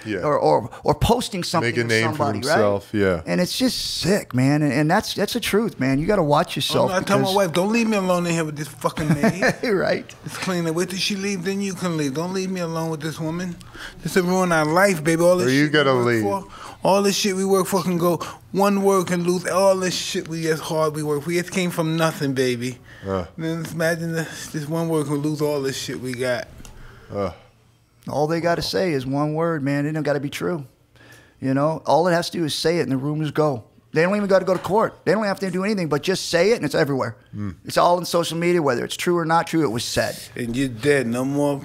posting something. Make a name to somebody, for themselves, right? yeah. And it's just sick, man. And that's the truth, man. You got to watch yourself. I tell my wife, don't leave me alone in here with this fucking maid. Right. It's clean. Wait till she leaves, then you can leave. Don't leave me alone with this woman. This will ruin our life, baby. All this Or you shit gotta we work leave. for, all this shit we work for can go. One word can lose all this shit we as hard we work. We just came from nothing, baby. Then imagine this one word can lose all this shit we got. All they got to say is one word, man. It don't got to be true. You know, all it has to do is say it, and the rumors go. They don't even got to go to court. They don't have to do anything but just say it, and it's everywhere. It's all in social media, whether it's true or not true. It was said. And you're dead. No more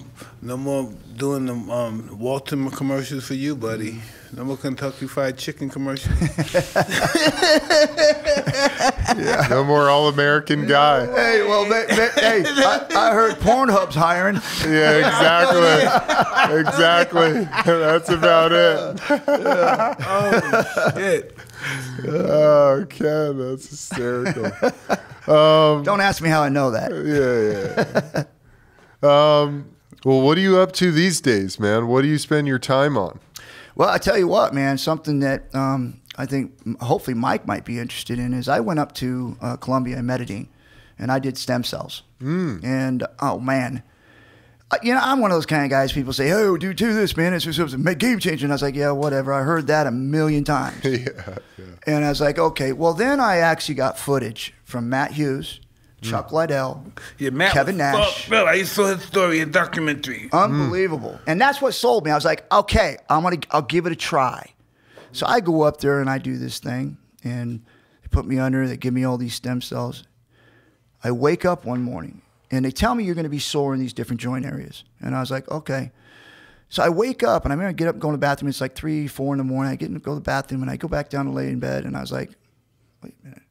doing the Walton commercials for you, buddy. No more Kentucky Fried Chicken commercials. No more all-American guy. Hey, well, hey, I heard Pornhub's hiring. Yeah, exactly. That's about it. Oh, shit. Oh, Ken, that's hysterical. Don't ask me how I know that. Yeah. Well, what are you up to these days, man? What do you spend your time on? Well, I tell you what, man, something that I think hopefully Mike might be interested in is I went up to Columbia in Medellin, and I did stem cells. And, oh, man. You know, I'm one of those kind of guys, people say, oh, do this, man. It's just a game changer. And I was like, yeah, whatever. I heard that a million times. Yeah. And I was like, okay. Well, then I actually got footage from Matt Hughes, Chuck Liddell, Matt Kevin Nash. Bill, I saw his story in documentary. Unbelievable. And that's what sold me. I was like, okay, I'll give it a try. So I go up there and I do this thing, and they put me under, they give me all these stem cells. I wake up one morning, and they tell me you're going to be sore in these different joint areas. And I was like, okay. So I wake up, and I'm going to get up and go to the bathroom. It's like 3, 4 in the morning. I get to go to the bathroom, and I go back down to lay in bed, and I was like, wait a minute.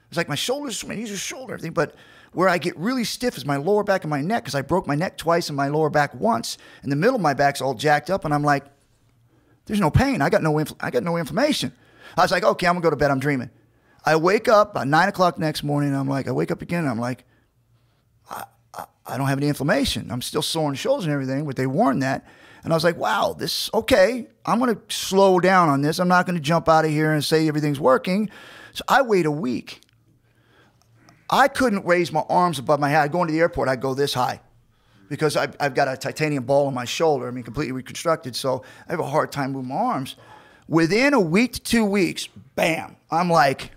It's like my shoulders, my knees are shoulder, everything. But where I get really stiff is my lower back and my neck, because I broke my neck twice and my lower back once. And the middle of my back's all jacked up, and I'm like, there's no pain. I got no inflammation. I was like, okay, I'm going to go to bed. I'm dreaming. I wake up about 9 o'clock next morning, and I'm like, I wake up again, and I'm like, I don't have any inflammation. I'm still sore in the shoulders and everything, but they warned that. And I was like, wow, okay. I'm going to slow down on this. I'm not going to jump out of here and say everything's working. So I wait a week. I couldn't raise my arms above my head. I'd go into the airport, I'd go this high because I've got a titanium ball on my shoulder. I mean, completely reconstructed. So I have a hard time moving my arms. Within a week to 2 weeks, bam, I'm like,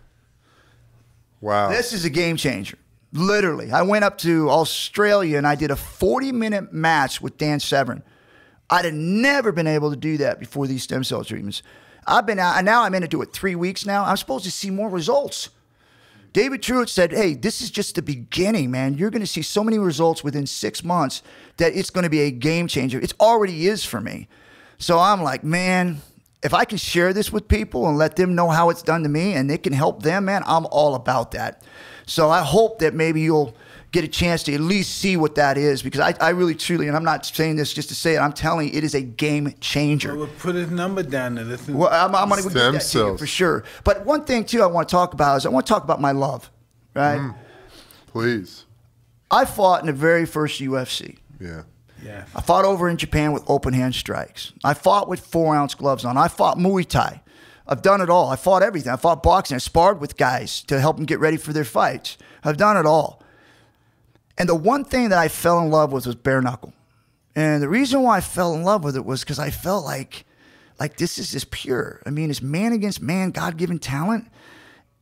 wow, this is a game changer. Literally. I went up to Australia and I did a 40-minute match with Dan Severant. I'd have never been able to do that before these stem cell treatments. I've been out, and now I'm in to do it 3 weeks now. I'm supposed to see more results. David Truitt said, hey, this is just the beginning, man. You're going to see so many results within 6 months that it's going to be a game changer. It already is for me. So I'm like, man, if I can share this with people and let them know how it's done to me and it can help them, man, I'm all about that. So I hope that maybe you'll get a chance to at least see what that is, because I really, truly, and I'm not saying this just to say it, I'm telling you, it is a game changer. Well, we'll put his number down there. Listen. Well, I'm going to get that to you for sure. But one thing, too, I want to talk about is I want to talk about my love, right? Please. I fought in the very first UFC. Yeah. Yeah. I fought over in Japan with open hand strikes. I fought with 4-ounce gloves on. I fought Muay Thai. I've done it all. I fought everything. I fought boxing. I sparred with guys to help them get ready for their fights. I've done it all. And the one thing that I fell in love with was bare knuckle. And the reason why I fell in love with it was because I felt like this is just pure. I mean, it's man against man, God-given talent.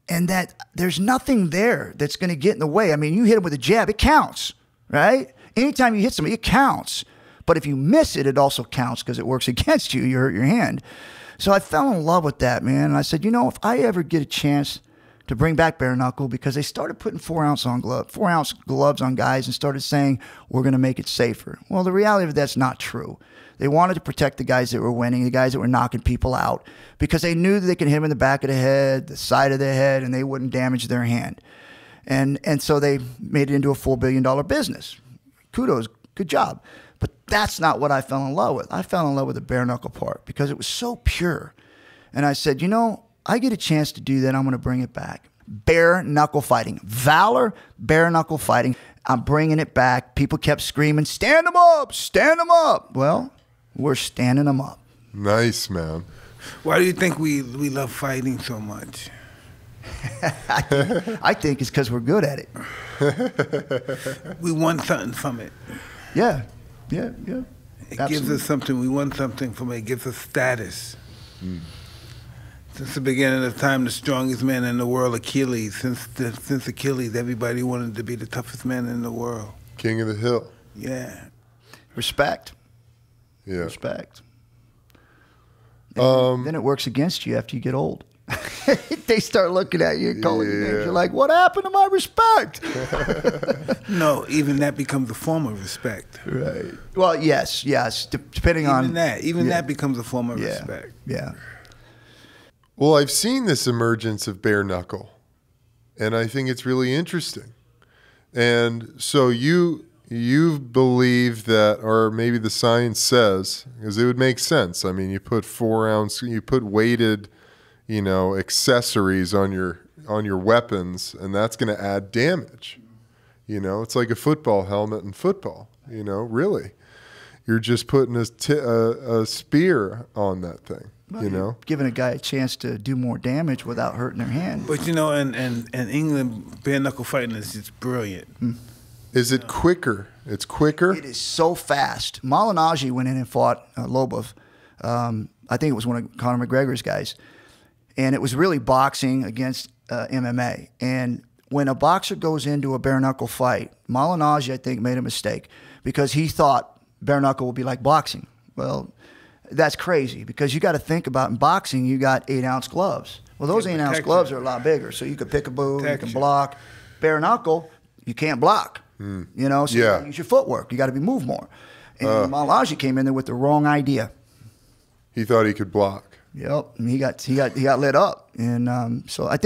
And that there's nothing there that's going to get in the way. I mean, you hit him with a jab, it counts, right? Anytime you hit somebody, it counts. But if you miss it, it also counts because it works against you. You hurt your hand. So I fell in love with that, man. And I said, you know, if I ever get a chance to bring back bare knuckle, because they started putting 4-ounce gloves on guys and started saying, we're going to make it safer. Well, the reality of that's not true. They wanted to protect the guys that were winning, the guys that were knocking people out, because they knew that they could hit them in the back of the head, the side of the head, and they wouldn't damage their hand. And so they made it into a $4 billion business. Kudos, good job. But that's not what I fell in love with. I fell in love with the bare knuckle part because it was so pure. And I said, you know, I get a chance to do that, I'm going to bring it back. Bare knuckle fighting. Valor, bare knuckle fighting. I'm bringing it back. People kept screaming, stand them up, stand them up. Well, we're standing them up. Nice, man. Why do you think we love fighting so much? I think it's because we're good at it. We want something from it. Yeah. It Absolutely. Gives us something. We want something from it. It gives us status. Since the beginning of time, the strongest man in the world, Achilles. Since Achilles, everybody wanted to be the toughest man in the world. King of the hill. Yeah. Respect. Yeah. Respect. Then it works against you after you get old. They start looking at you and calling you names. You're like, what happened to my respect? No, even that becomes a form of respect. Right. Well, yes. Depending on even that becomes a form of respect. Yeah. Well, I've seen this emergence of bare knuckle, and I think it's really interesting. And so you believe that, or maybe the science says, because it would make sense. I mean, you put 4-ounce, you put weighted, accessories on your weapons, and that's going to add damage. It's like a football helmet in football. Really, you're just putting a spear on that thing. Well, giving a guy a chance to do more damage without hurting their hand. But in England, bare knuckle fighting is just brilliant. Is it quicker? It's quicker? It is so fast. Malignaggi went in and fought Lobov. I think it was one of Conor McGregor's guys. And it was really boxing against MMA. And when a boxer goes into a bare knuckle fight, Malignaggi, I think, made a mistake because he thought bare knuckle would be like boxing. Well, that's crazy because you got to think about in boxing, you got 8-ounce gloves. Well, those 8-ounce gloves are a lot bigger. So you could pick a boo, you can block. Bare knuckle, you can't block. So you got to use your footwork. You got to be moved more. And Malignaggi came in there with the wrong idea. He thought he could block. Yep, and he got lit up, and so I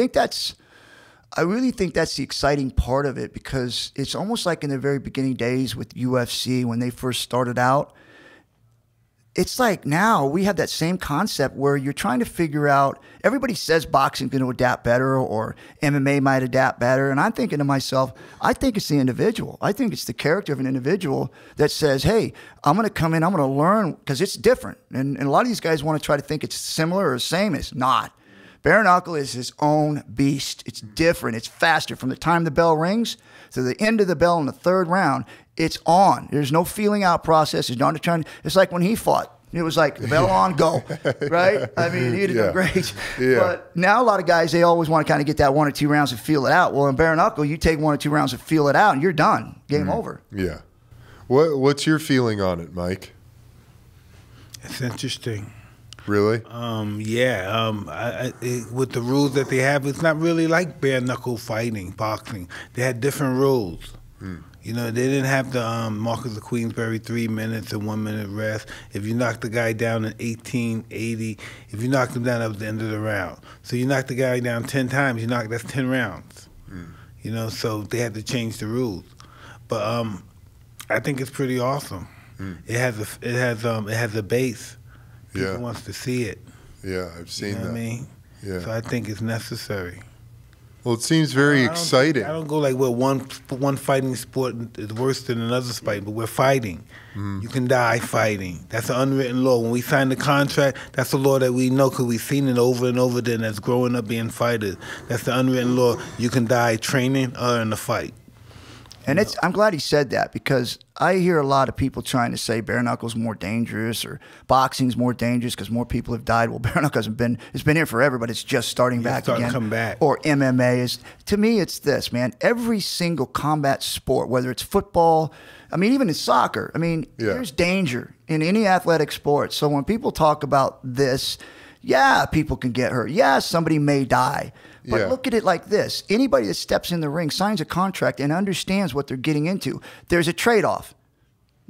really think that's the exciting part of it because it's almost like in the very beginning days with UFC when they first started out. It's like now we have that same concept where you're trying to figure out, everybody says boxing's going to adapt better or MMA might adapt better. And I'm thinking to myself, I think it's the individual. I think it's the character of an individual that says, hey, I'm going to come in, I'm going to learn because it's different. And a lot of these guys want to try to think it's similar or the same. It's not. Bare knuckle is his own beast. It's different. It's faster. From the time the bell rings to the end of the bell in the third round, it's on. There's no feeling out process. It's like when he fought. It was like the bell on, go, right? I mean, he did great. Yeah. But now a lot of guys, they always want to kind of get that 1 or 2 rounds and feel it out. Well, in bare knuckle, you take 1 or 2 rounds and feel it out, and you're done. Game over. Yeah. What's your feeling on it, Mike? It's interesting. Really? With the rules that they have, it's not really like bare knuckle fighting, boxing. They had different rules. They didn't have the Marcus of Queensberry 3 minutes and 1 minute rest. If you knocked the guy down in 1880, if you knocked him down, that was the end of the round. So you knocked the guy down 10 times, that's 10 rounds. So they had to change the rules. But I think it's pretty awesome. It has a base. People wants to see it. Yeah, I've seen You know that. what I mean? Yeah. So I think it's necessary. Well, it seems very exciting. I don't go like, well, one fighting sport is worse than another fight, but we're fighting. You can die fighting. That's an unwritten law. When we sign the contract, that's a law that we know because we've seen it over and over then as growing up being fighters. That's the unwritten law. You can die training or in a fight. And I'm glad he said that, because I hear a lot of people trying to say bare knuckles more dangerous or boxing's more dangerous because more people have died. Well, bare knuckles it's been here forever, but it's just starting back again. Come back. Or MMA is. To me, it's this, man. Every single combat sport, whether it's football, I mean, even in soccer, I mean, there's danger in any athletic sport. So when people talk about this, yeah, people can get hurt. Yeah, somebody may die. But look at it like this. Anybody that steps in the ring, signs a contract, and understands what they're getting into, there's a trade-off.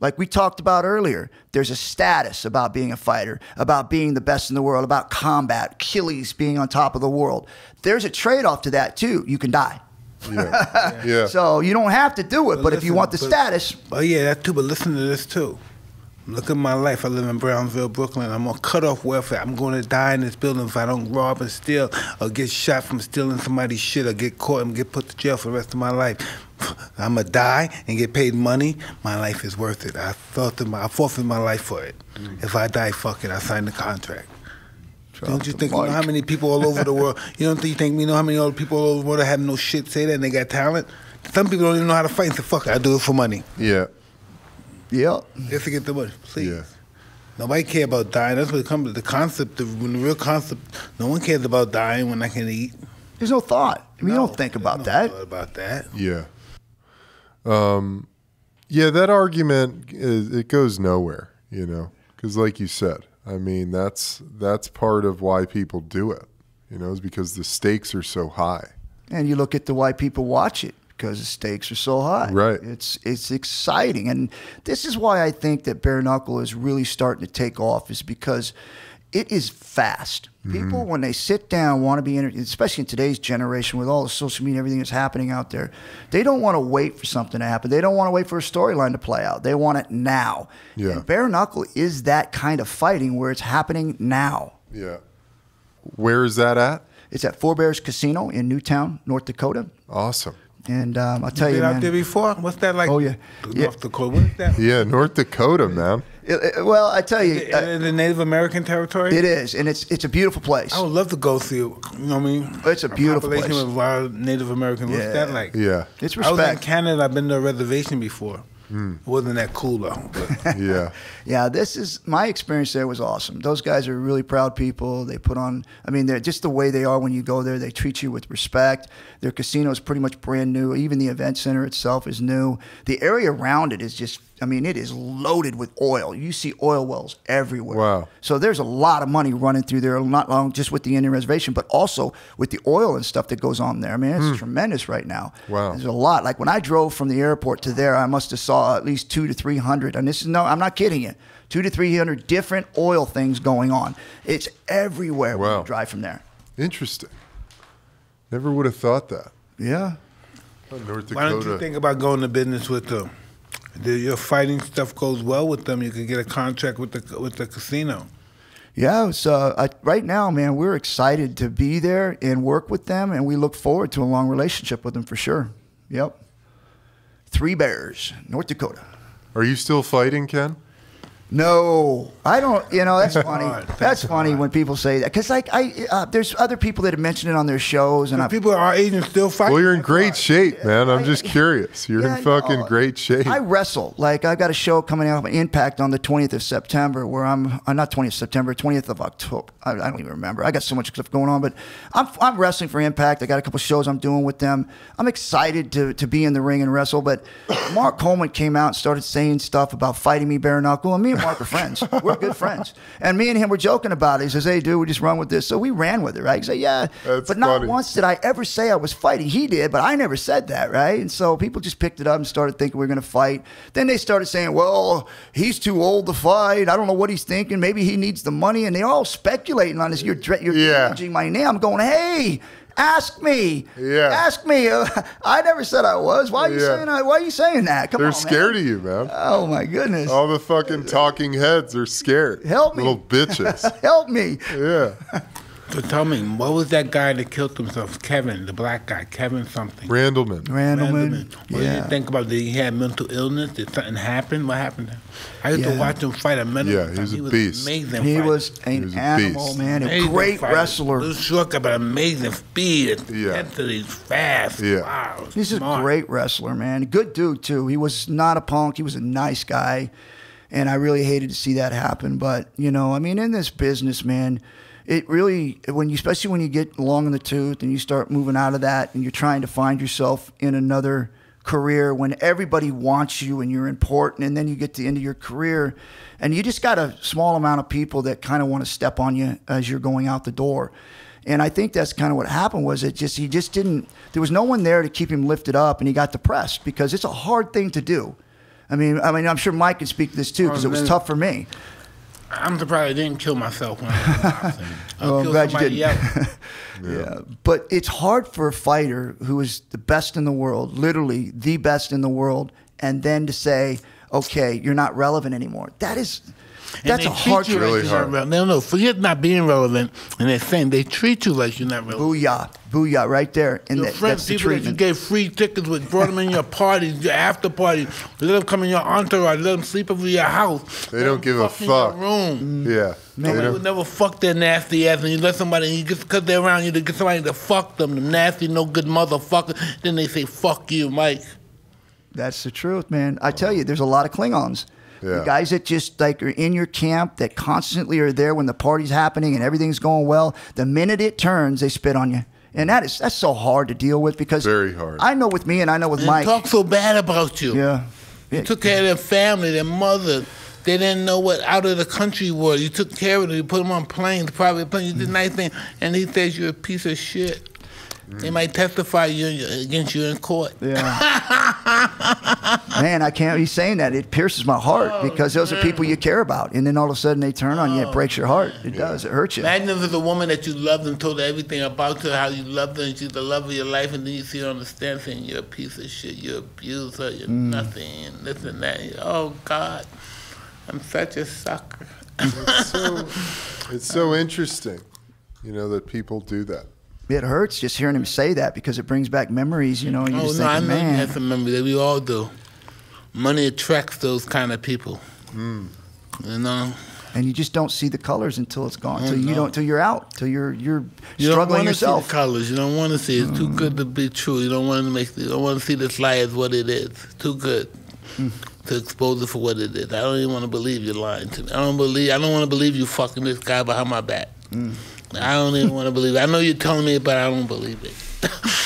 Like we talked about earlier, there's a status about being a fighter, about being the best in the world, about combat, Achilles being on top of the world. There's a trade-off to that, too. You can die. Yeah. So you don't have to do it, but if you want the status. Oh, yeah, that too. But listen to this, too. Look at my life. I live in Brownsville, Brooklyn. I'm on cut-off welfare. I'm going to die in this building if I don't rob and steal or get shot from stealing somebody's shit or get caught and get put to jail for the rest of my life. I'm going to die and get paid money. My life is worth it. I forfeit my life for it. If I die, fuck it. I signed the contract. Don't you think you know how many people all over the world, you don't think you know how many other people all over the world that have no shit say that and they got talent? Some people don't even know how to fight and say, fuck it, I do it for money. Yeah. Yeah. Just to get the money, please. Yeah. Nobody cares about dying. That's what it comes to. The concept, the real concept, no one cares about dying when I can eat. There's no thought. I mean, you don't think about that. Thought about that. Yeah. Yeah, that argument, it goes nowhere, you know, because like you said, I mean, that's part of why people do it, you know, is because the stakes are so high. And you look at why people watch it, because the stakes are so high. Right. It's exciting. And this is why I think that bare knuckle is really starting to take off, is because it is fast. People, when they sit down, want to be especially in today's generation with all the social media, everything that's happening out there, they don't want to wait for something to happen. They don't want to wait for a storyline to play out. They want it now. Yeah. And bare knuckle is that kind of fighting where it's happening now. Yeah. Where is that at? It's at Four Bears Casino in Newtown, North Dakota. Awesome. And I'll tell you, Been man. out there before? What's that like? Oh, yeah. North Dakota. What is that? Yeah, North Dakota, man. Well, I tell you, The Native American territory? it is, and it's a beautiful place. I would love to go see, you know what I mean? It's a beautiful population place. with wild Native Americans. What's Yeah. that like? Yeah. It's I was in respect. Canada. I've been to a reservation before. It wasn't that cool, though. But Yeah. Yeah, my experience there was awesome. Those guys are really proud people. They put on, I mean, they're just the way they are when you go there. They treat you with respect. Their casino is pretty much brand new. Even the event center itself is new. The area around it is just, I mean, it is loaded with oil. You see oil wells everywhere. Wow. So there's a lot of money running through there, not long just with the Indian reservation, but also with the oil and stuff that goes on there. I mean, it's tremendous right now. Wow. There's a lot. Like when I drove from the airport to there, I must have saw at least 200 to 300. And this is I'm not kidding you. 200 to 300 different oil things going on. It's everywhere when Wow. you drive from there. Interesting. Never would have thought that. Yeah. Oh, North Dakota. why don't you think about going to business with them? Your fighting stuff goes well with them. You could get a contract with the casino. Yeah, so right now, man, we're excited to be there and work with them, and we look forward to a long relationship with them for sure. Yep. Three Bears, North Dakota. Are you still fighting, Ken? No, I don't. You know, that's funny. hard. That's funny when people say that, because like there's other people that have mentioned it on their shows, and People our age and still fight. Well, you're in great shape, man. I'm just curious. You're Yeah, in fucking no, great shape. I wrestle. Like I got a show coming out, Impact, on the 20th of September, where I'm not 20th of September, 20th of October. I don't even remember. I got so much stuff going on, but I'm wrestling for Impact. I got a couple shows I'm doing with them. I'm excited to be in the ring and wrestle. But Mark Coleman came out and started saying stuff about fighting me bare knuckle, and me and Mark are friends. We're good friends. And me and him were joking about it. He says, "Hey, dude, we just run with this." So we ran with it, right? He said, "Yeah." That's but not funny. once did I ever say I was fighting. He did, but I never said that, right? And so people just picked it up and started thinking we were going to fight. Then they started saying, well, he's too old to fight. I don't know what he's thinking. Maybe he needs the money. And they're all speculating on this. You're damaging my name. I'm going, hey, Ask me. Yeah. Ask me. I never said I was. Why are you saying that? Why are you saying that? Come They're on, scared man. of you, man. Oh my goodness. All the fucking talking heads are scared. Help me. Little bitches. Help me. Yeah. So tell me, what was that guy that killed himself? Kevin, the black guy, Kevin something. Randleman. Randleman. What do you think about? Did he have mental illness? Did something happen? What happened to him? I used to watch him fight a mental. Yeah, he was a beast. Amazing. He fighter. was an animal, beast. man. A Amazing great fighter. wrestler. Little short guy, but amazing speed. Yeah. He's fast. Yeah. Wow. He's a smart. great wrestler, man. Good dude, too. He was not a punk. He was a nice guy. And I really hated to see that happen. But, you know, I mean, in this business, man, it really, especially when you get long in the tooth and you start moving out of that and you're trying to find yourself in another career when everybody wants you and you're important, and then you get to the end of your career and you just got a small amount of people that kind of want to step on you as you're going out the door. And I think that's kind of what happened was he just didn't, there was no one there to keep him lifted up, and he got depressed because it's a hard thing to do. I mean, I'm sure Mike can speak to this too because it was tough for me. I'm surprised I didn't kill myself when I was boxing. I'm glad you didn't. Yeah. But it's hard for a fighter who is the best in the world, literally the best in the world, and then to say, okay, you're not relevant anymore. That's a hard treat you like you're not relevant. No, forget not being relevant. And they're saying they treat you like you're not relevant. Booyah. Booyah, right there. And Your friends, that's the people that you treatment. gave free tickets with, brought them in your parties, your after parties, let them come in your entourage, let them sleep over your house. They don't give a fuck. In your room. Yeah. Nobody would never fuck their nasty ass, and you let somebody, and you just because they're around you, to get somebody to fuck them, the nasty, no good motherfucker. Then they say, fuck you, Mike. That's the truth, man. I tell you, there's a lot of Klingons. Yeah. The guys that just like are in your camp that constantly are there when the party's happening and everything's going well. The minute it turns, they spit on you. And that's so hard to deal with because very hard. I know with me and I know with And Mike. talk so bad about you. Yeah. You took care of their family, their mother. They didn't know what out of the country was. You took care of them. You put them on planes, private planes. You did nice things. And he says you're a piece of shit. They might testify against you in court. Yeah. Man, I can't be saying that. It pierces my heart because those are people you care about. And then all of a sudden they turn on you. It breaks your heart. It does. It hurts you. Imagine if it's a woman that you loved and told her everything about her, how you loved her, and she's the love of your life, and then you see her on the stand saying you're a piece of shit, you abuse her, you're nothing, and this and that. Oh, God, I'm such a sucker. It's so interesting, you know, that people do that. It hurts just hearing him say that because it brings back memories, you know. And you just I think, know man. that's a memory that we all do. Money attracts those kind of people. You know? And you just don't see the colors until it's gone. Till you're out. Till you're You struggling don't yourself. See the colors. You don't want to see it. It's too good to be true. You don't want to see this lie as what it is. It's too good to expose it for what it is. I don't even want to believe you're lying to me. I don't want to believe you fucking this guy behind my back. I don't even want to believe it. I know you're telling me, but I don't believe it.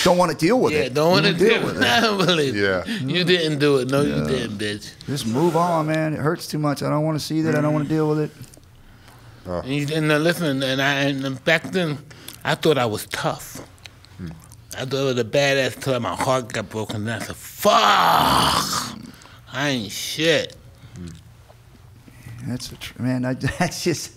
Don't want to deal with it. Yeah, don't want to deal with it. I don't believe Yeah. it. You didn't do it. No, you didn't, bitch. Just move on, man. It hurts too much. I don't want to see that. I don't want to deal with it. And listen, and back then, I thought I was tough. I thought I was a badass until my heart got broken. And I said, fuck, I ain't shit. That's man. That's just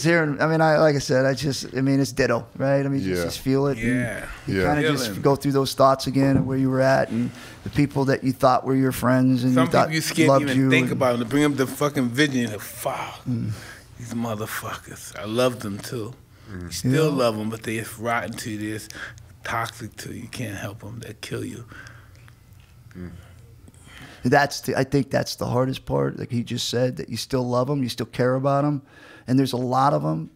hearing. I mean, like I said, it's ditto, right? I mean, you just feel it. Yeah. You kind of just go through those thoughts again of where you were at and the people that you thought were your friends and Some you thought people you scared loved to even you. think about them, to bring up the fucking vision. You're like, fuck, these motherfuckers. I love them too. You still love them, but they're rotten to you. They're toxic to you. You can't help them. They'll kill you. I think that's the hardest part. Like he just said, that you still love them, you still care about them, and there's a lot of them,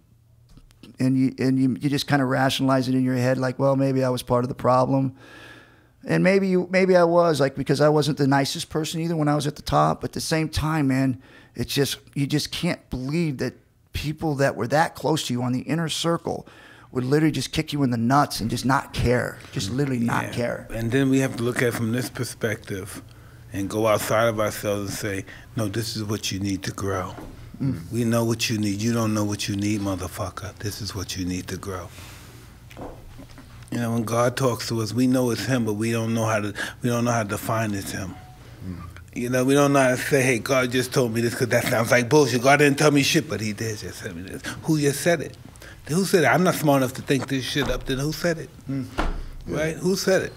and you just kind of rationalize it in your head, like, well, maybe I was part of the problem, and maybe I was, like, because I wasn't the nicest person either when I was at the top. But at the same time, man, it's just you just can't believe that people that were that close to you on the inner circle would literally just kick you in the nuts and just not care, just literally not care. And then we have to look at it from this perspective and go outside of ourselves and say, no, this is what you need to grow. We know what you need. You don't know what you need, motherfucker. This is what you need to grow. You know, when God talks to us, we know it's Him, but we don't know how to define it's Him. You know, we don't know how to say, hey, God just told me this because that sounds like bullshit. God didn't tell me shit, but He did just tell me this. Who just said it? Who said it? I'm not smart enough to think this shit up. Then who said it? Right? Who said it?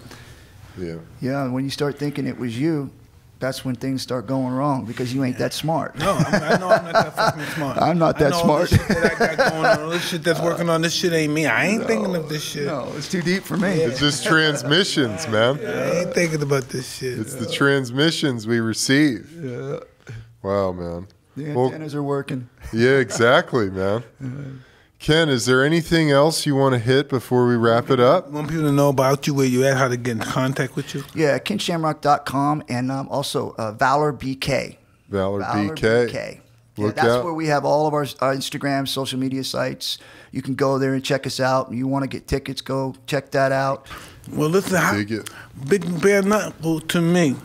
Yeah. Yeah, and when you start thinking it was you, that's when things start going wrong because you ain't that smart. No, I know I'm not that fucking smart. I'm not that smart. All this shit that I got going on, all this shit that's working on, this shit ain't me. I ain't thinking of this shit. No, it's too deep for me. It's just transmissions, man. I ain't thinking about this shit. It's the transmissions we receive. Yeah. Wow, man. The Well, antennas are working. yeah, exactly, man. Ken, is there anything else you want to hit before we wrap it up? Want people to know about you, where you at, how to get in contact with you? Yeah, KenShamrock.com and also Valor BK. Valor BK. BK. Yeah, Look that's out. where we have all of our Instagram, social media sites. You can go there and check us out. You want to get tickets, go check that out. Well, listen, Dig it. Big Bare Knuckle to me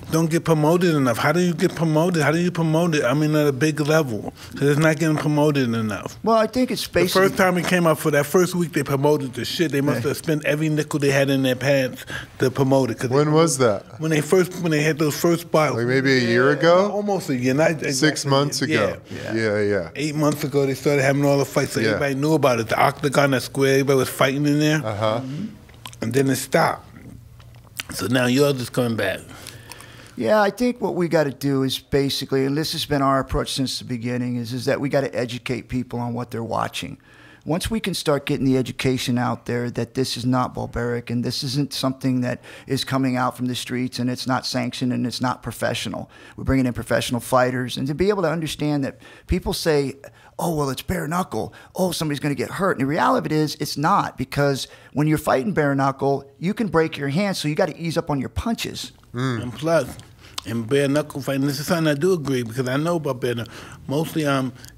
don't get promoted enough. How do you get promoted? How do you promote it? I mean, at a big level, because it's not getting promoted enough. Well, I think it's The basically... first time it came out, for that first week, they promoted the shit. They must have spent every nickel they had in their pants to promote it. When was that? When they had those first bottles. Like maybe a year ago? Almost a year. Not exactly 6 months ago. Yeah. 8 months ago, they started having all the fights, so Yeah. everybody knew about it. The octagon, that square, everybody was fighting in there. And then it stopped. So now yours is coming back. Yeah, I think what we got to do is basically, and this has been our approach since the beginning, is that we got to educate people on what they're watching. Once we can start getting the education out there that this is not barbaric and this isn't something that is coming out from the streets and it's not sanctioned and it's not professional. We're bringing in professional fighters, and to be able to understand that people say, oh, well, it's bare knuckle. Oh, somebody's going to get hurt. And the reality of it is it's not, because when you're fighting bare knuckle, you can break your hand, so you got to ease up on your punches. And plus, in bare knuckle fighting, this is something I do agree, because I know about bare knuckle. Mostly,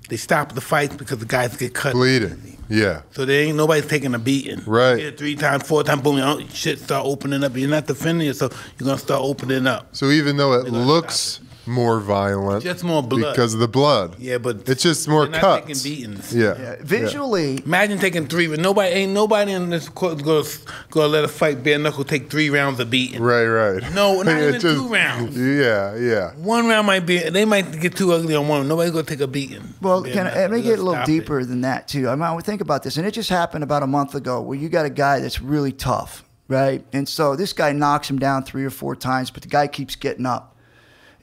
they stop the fights because the guys get cut. Bleeding. Yeah. So there ain't nobody's taking a beating. Right. You get 3 times, 4 times, boom, shit start opening up. You're not defending yourself. You're going to start opening up. So even though it looks more violent, just more blood because of the blood. Yeah, but it's just more they're not cuts. taking beatings. Yeah. Visually, Imagine taking 3. Ain't nobody in this court going to let a fight bare knuckle take 3 rounds of beating. Right. No, not even It's just- 2 rounds. Yeah. 1 round they might get too ugly on one. Nobody's going to take a beating. well, Bare let me knuckle. get a little Stop deeper than that, too. I mean, I would think about this, and it just happened about a month ago, where you got a guy that's really tough, right? And so this guy knocks him down 3 or 4 times, but the guy keeps getting up.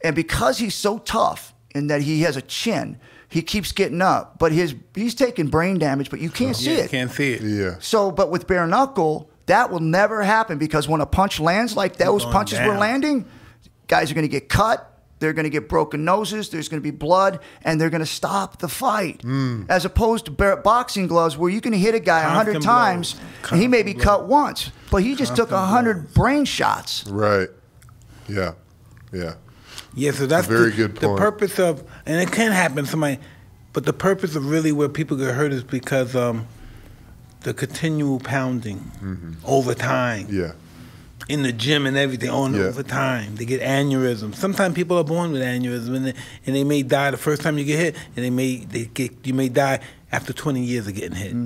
And because he's so tough and that he has a chin, he keeps getting up. But he's taking brain damage, but you can't see Yeah, it. can't see it. Yeah. So, but with bare knuckle, that will never happen, because when a punch lands like those going punches were down. landing, guys are going to get cut. They're going to get broken noses. There's going to be blood, and they're going to stop the fight. As opposed to boxing gloves, where you can hit a guy 100 Constant times, blows. and he may be Constant cut once, but he just took 100 brain shots. Right. Yeah. Yeah, so that's Very good the point. purpose of, and it can happen to somebody, but the purpose of really where people get hurt is because the continual pounding over time. Yeah. In the gym and everything, over time. They get aneurysms. Sometimes people are born with aneurysms, and they may die the first time you get hit, and you may die after 20 years of getting hit.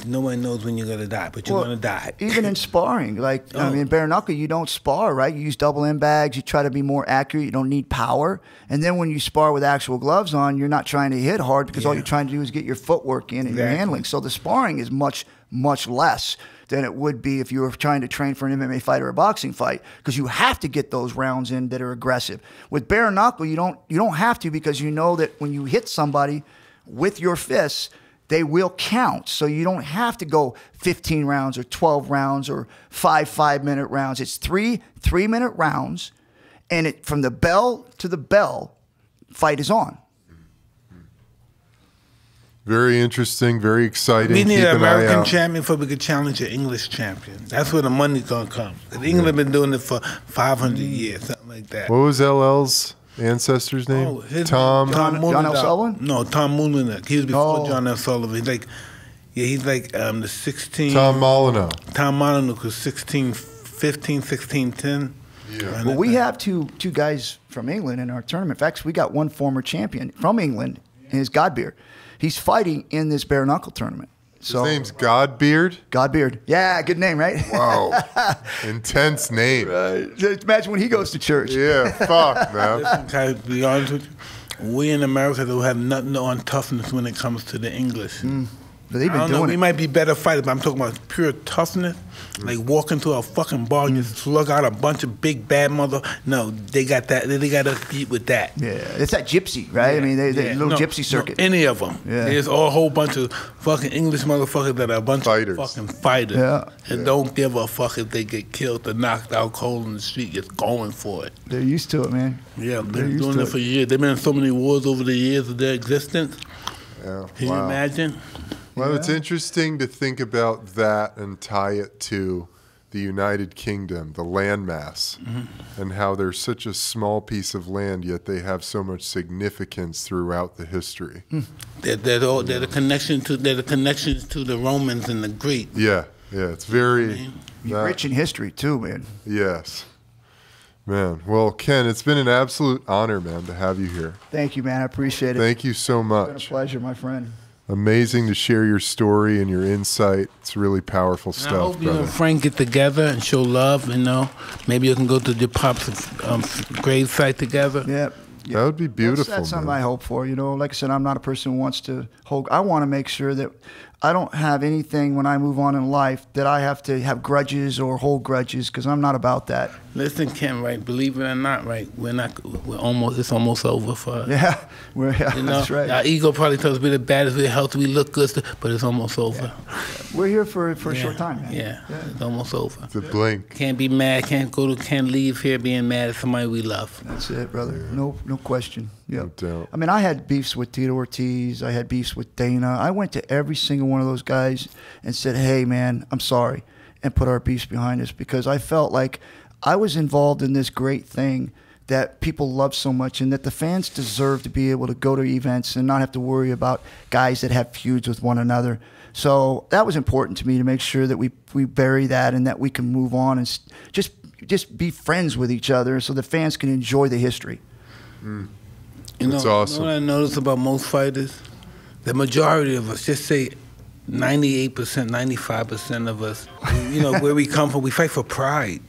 No one knows when you're going to die, but you're going to die. Even in sparring, like, I mean, bare knuckle, you don't spar, right? You use double end bags. You try to be more accurate. You don't need power. And then when you spar with actual gloves on, you're not trying to hit hard, because all you're trying to do is get your footwork in and your handling. So the sparring is much, much less than it would be if you were trying to train for an MMA fight or a boxing fight, because you have to get those rounds in that are aggressive. With bare knuckle, you don't have to, because you know that when you hit somebody with your fists, they will count. So you don't have to go 15 rounds or 12 rounds or 5-5-minute rounds. It's 3-3-minute rounds, and from the bell to the bell, fight is on. Very interesting, very exciting. We need Keep an an eye American out. champion before we could challenge an English champion. That's where the money's going to come. 'Cause England been doing it for 500 years, something like that. What was LL's ancestor's name? Oh, his Tom. John L. Mullenbeck. Sullivan? No, Tom Mullenbeck. He was before Oh. John L. Sullivan. He's like the 16. Tom Molyneux. Tom Molyneux was 1615, 1610. Yeah. Well, we have two guys from England in our tournament. In fact, we got one former champion from England, and his Godbeard. He's fighting in this bare knuckle tournament. So, His name's Godbeard. Godbeard. Yeah, good name, right? Wow. Intense name. Just imagine when he goes to church. Yeah, fuck, man. Listen, can I be honest with you? We in America don't have nothing on toughness when it comes to the English. But they've been I don't know, doing we it. might be better fighters, but I'm talking about pure toughness. Like walk into a fucking bar and just slug out a bunch of big bad mother. No, they got that. They got us beat with that. Yeah, it's that gypsy, right? I mean, they little gypsy circuit. No, any of them. Yeah. There's a whole bunch of fucking English motherfuckers that are a bunch Fighters. of fucking fighters. Yeah. And don't give a fuck if they get killed or knocked out cold in the street, just going for it. They're used to it, man. Yeah, They're been used doing to it it. for years. They've been in so many wars over the years of their existence. Yeah. Can you imagine? Well, it's interesting to think about that and tie it to the United Kingdom, the landmass, and how they're such a small piece of land, yet they have so much significance throughout the history. They're the connections to the Romans and the Greeks. Yeah, it's very Rich in history, too, man. Yes. Man, well, Ken, it's been an absolute honor, man, to have you here. Thank you, man. I appreciate it. Thank you so It's been a much. pleasure, my friend. Amazing to share your story and your insight. It's really powerful And I stuff, hope you brother. and Frank get together and show love. You know, maybe you can go to your pop's grave site together. Yeah. That would be beautiful, That's something man. I hope for. You know, like I said, I'm not a person who wants to hold. I want to make sure that I don't have anything when I move on in life that I have to have grudges or hold grudges, because I'm not about that. Listen, Ken, right? Believe it or not, right? It's almost over for us. Yeah, You know, that's right. Our ego probably tells us we're the baddest, we're healthy, we look good, but it's almost over. We're here for a short time, man. Yeah, it's almost over. It's a blink. Can't be mad, can't leave here being mad at somebody we love. That's it, brother. No question. Yep. No doubt. I mean, I had beefs with Tito Ortiz. I had beefs with Dana. I went to every single one of those guys and said, hey, man, I'm sorry, and put our beefs behind us, because I felt like I was involved in this great thing that people love so much, and that the fans deserve to be able to go to events and not have to worry about guys that have feuds with one another. So that was important to me, to make sure that we bury that and that we can move on and just be friends with each other so the fans can enjoy the history. That's awesome. You know what I notice about most fighters? The majority of us, just say 98%, 95% of us, you know, where we come from, we fight for pride.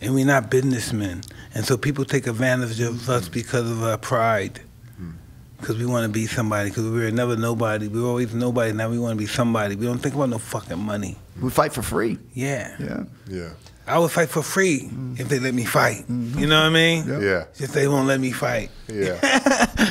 And we're not businessmen. And so people take advantage of us because of our pride. Because we want to be somebody. Because we were never nobody. We were always nobody. Now we want to be somebody. We don't think about no fucking money. We fight for free. Yeah. Yeah. I would fight for free if they let me fight. You know what I mean? Yep. Yeah. Just they won't let me fight. Yeah.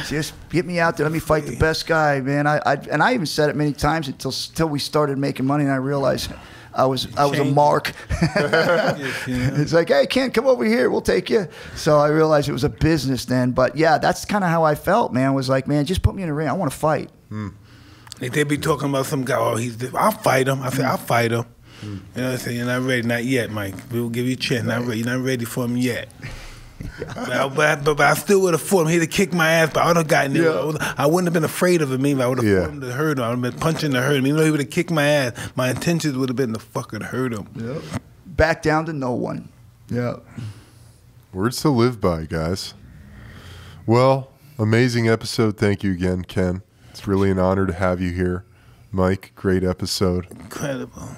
Just get me out there. Let me fight the best guy, man. And I even said it many times until we started making money, and I realized I was a mark. It's like, hey, Ken, come over here. We'll take you. So I realized it was a business then. But yeah, that's kind of how I felt, man. Was like, man, just put me in the ring. I want to fight. Like they be talking about some guy. Oh, I'll fight him. I said, I'll fight him. You know what I'm saying? You're not ready. Not yet, Mike. We'll give you a chance. Not ready. You're not ready for him yet. But I still would have fought him. He'd have kicked my ass, but I would have gotten it. Yeah. I wouldn't have been afraid of him. Either. I would have fought him to hurt him. I would have been punching to hurt him. Even though he would have kicked my ass, my intentions would have been to fucking hurt him. Yep. Back down to no one. Yeah. Words to live by, guys. Well, amazing episode. Thank you again, Ken. It's really an honor to have you here. Mike, great episode. Incredible.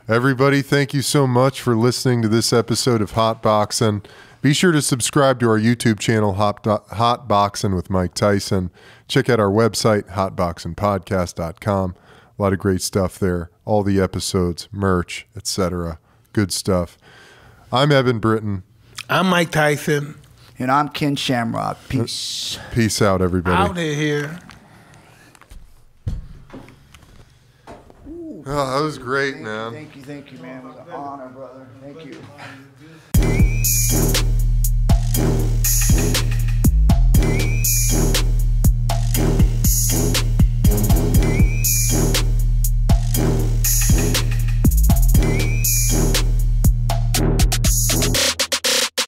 Everybody, thank you so much for listening to this episode of Hotboxin. Be sure to subscribe to our YouTube channel, Hotboxin with Mike Tyson. Check out our website, hotboxinpodcast.com. A lot of great stuff there. All the episodes, merch, etc. Good stuff. I'm Evan Britton. I'm Mike Tyson. And I'm Ken Shamrock. Peace. Peace out, everybody. Out of here. Oh, that was great, man. Thank you, man. It was an honor, brother. Thank you.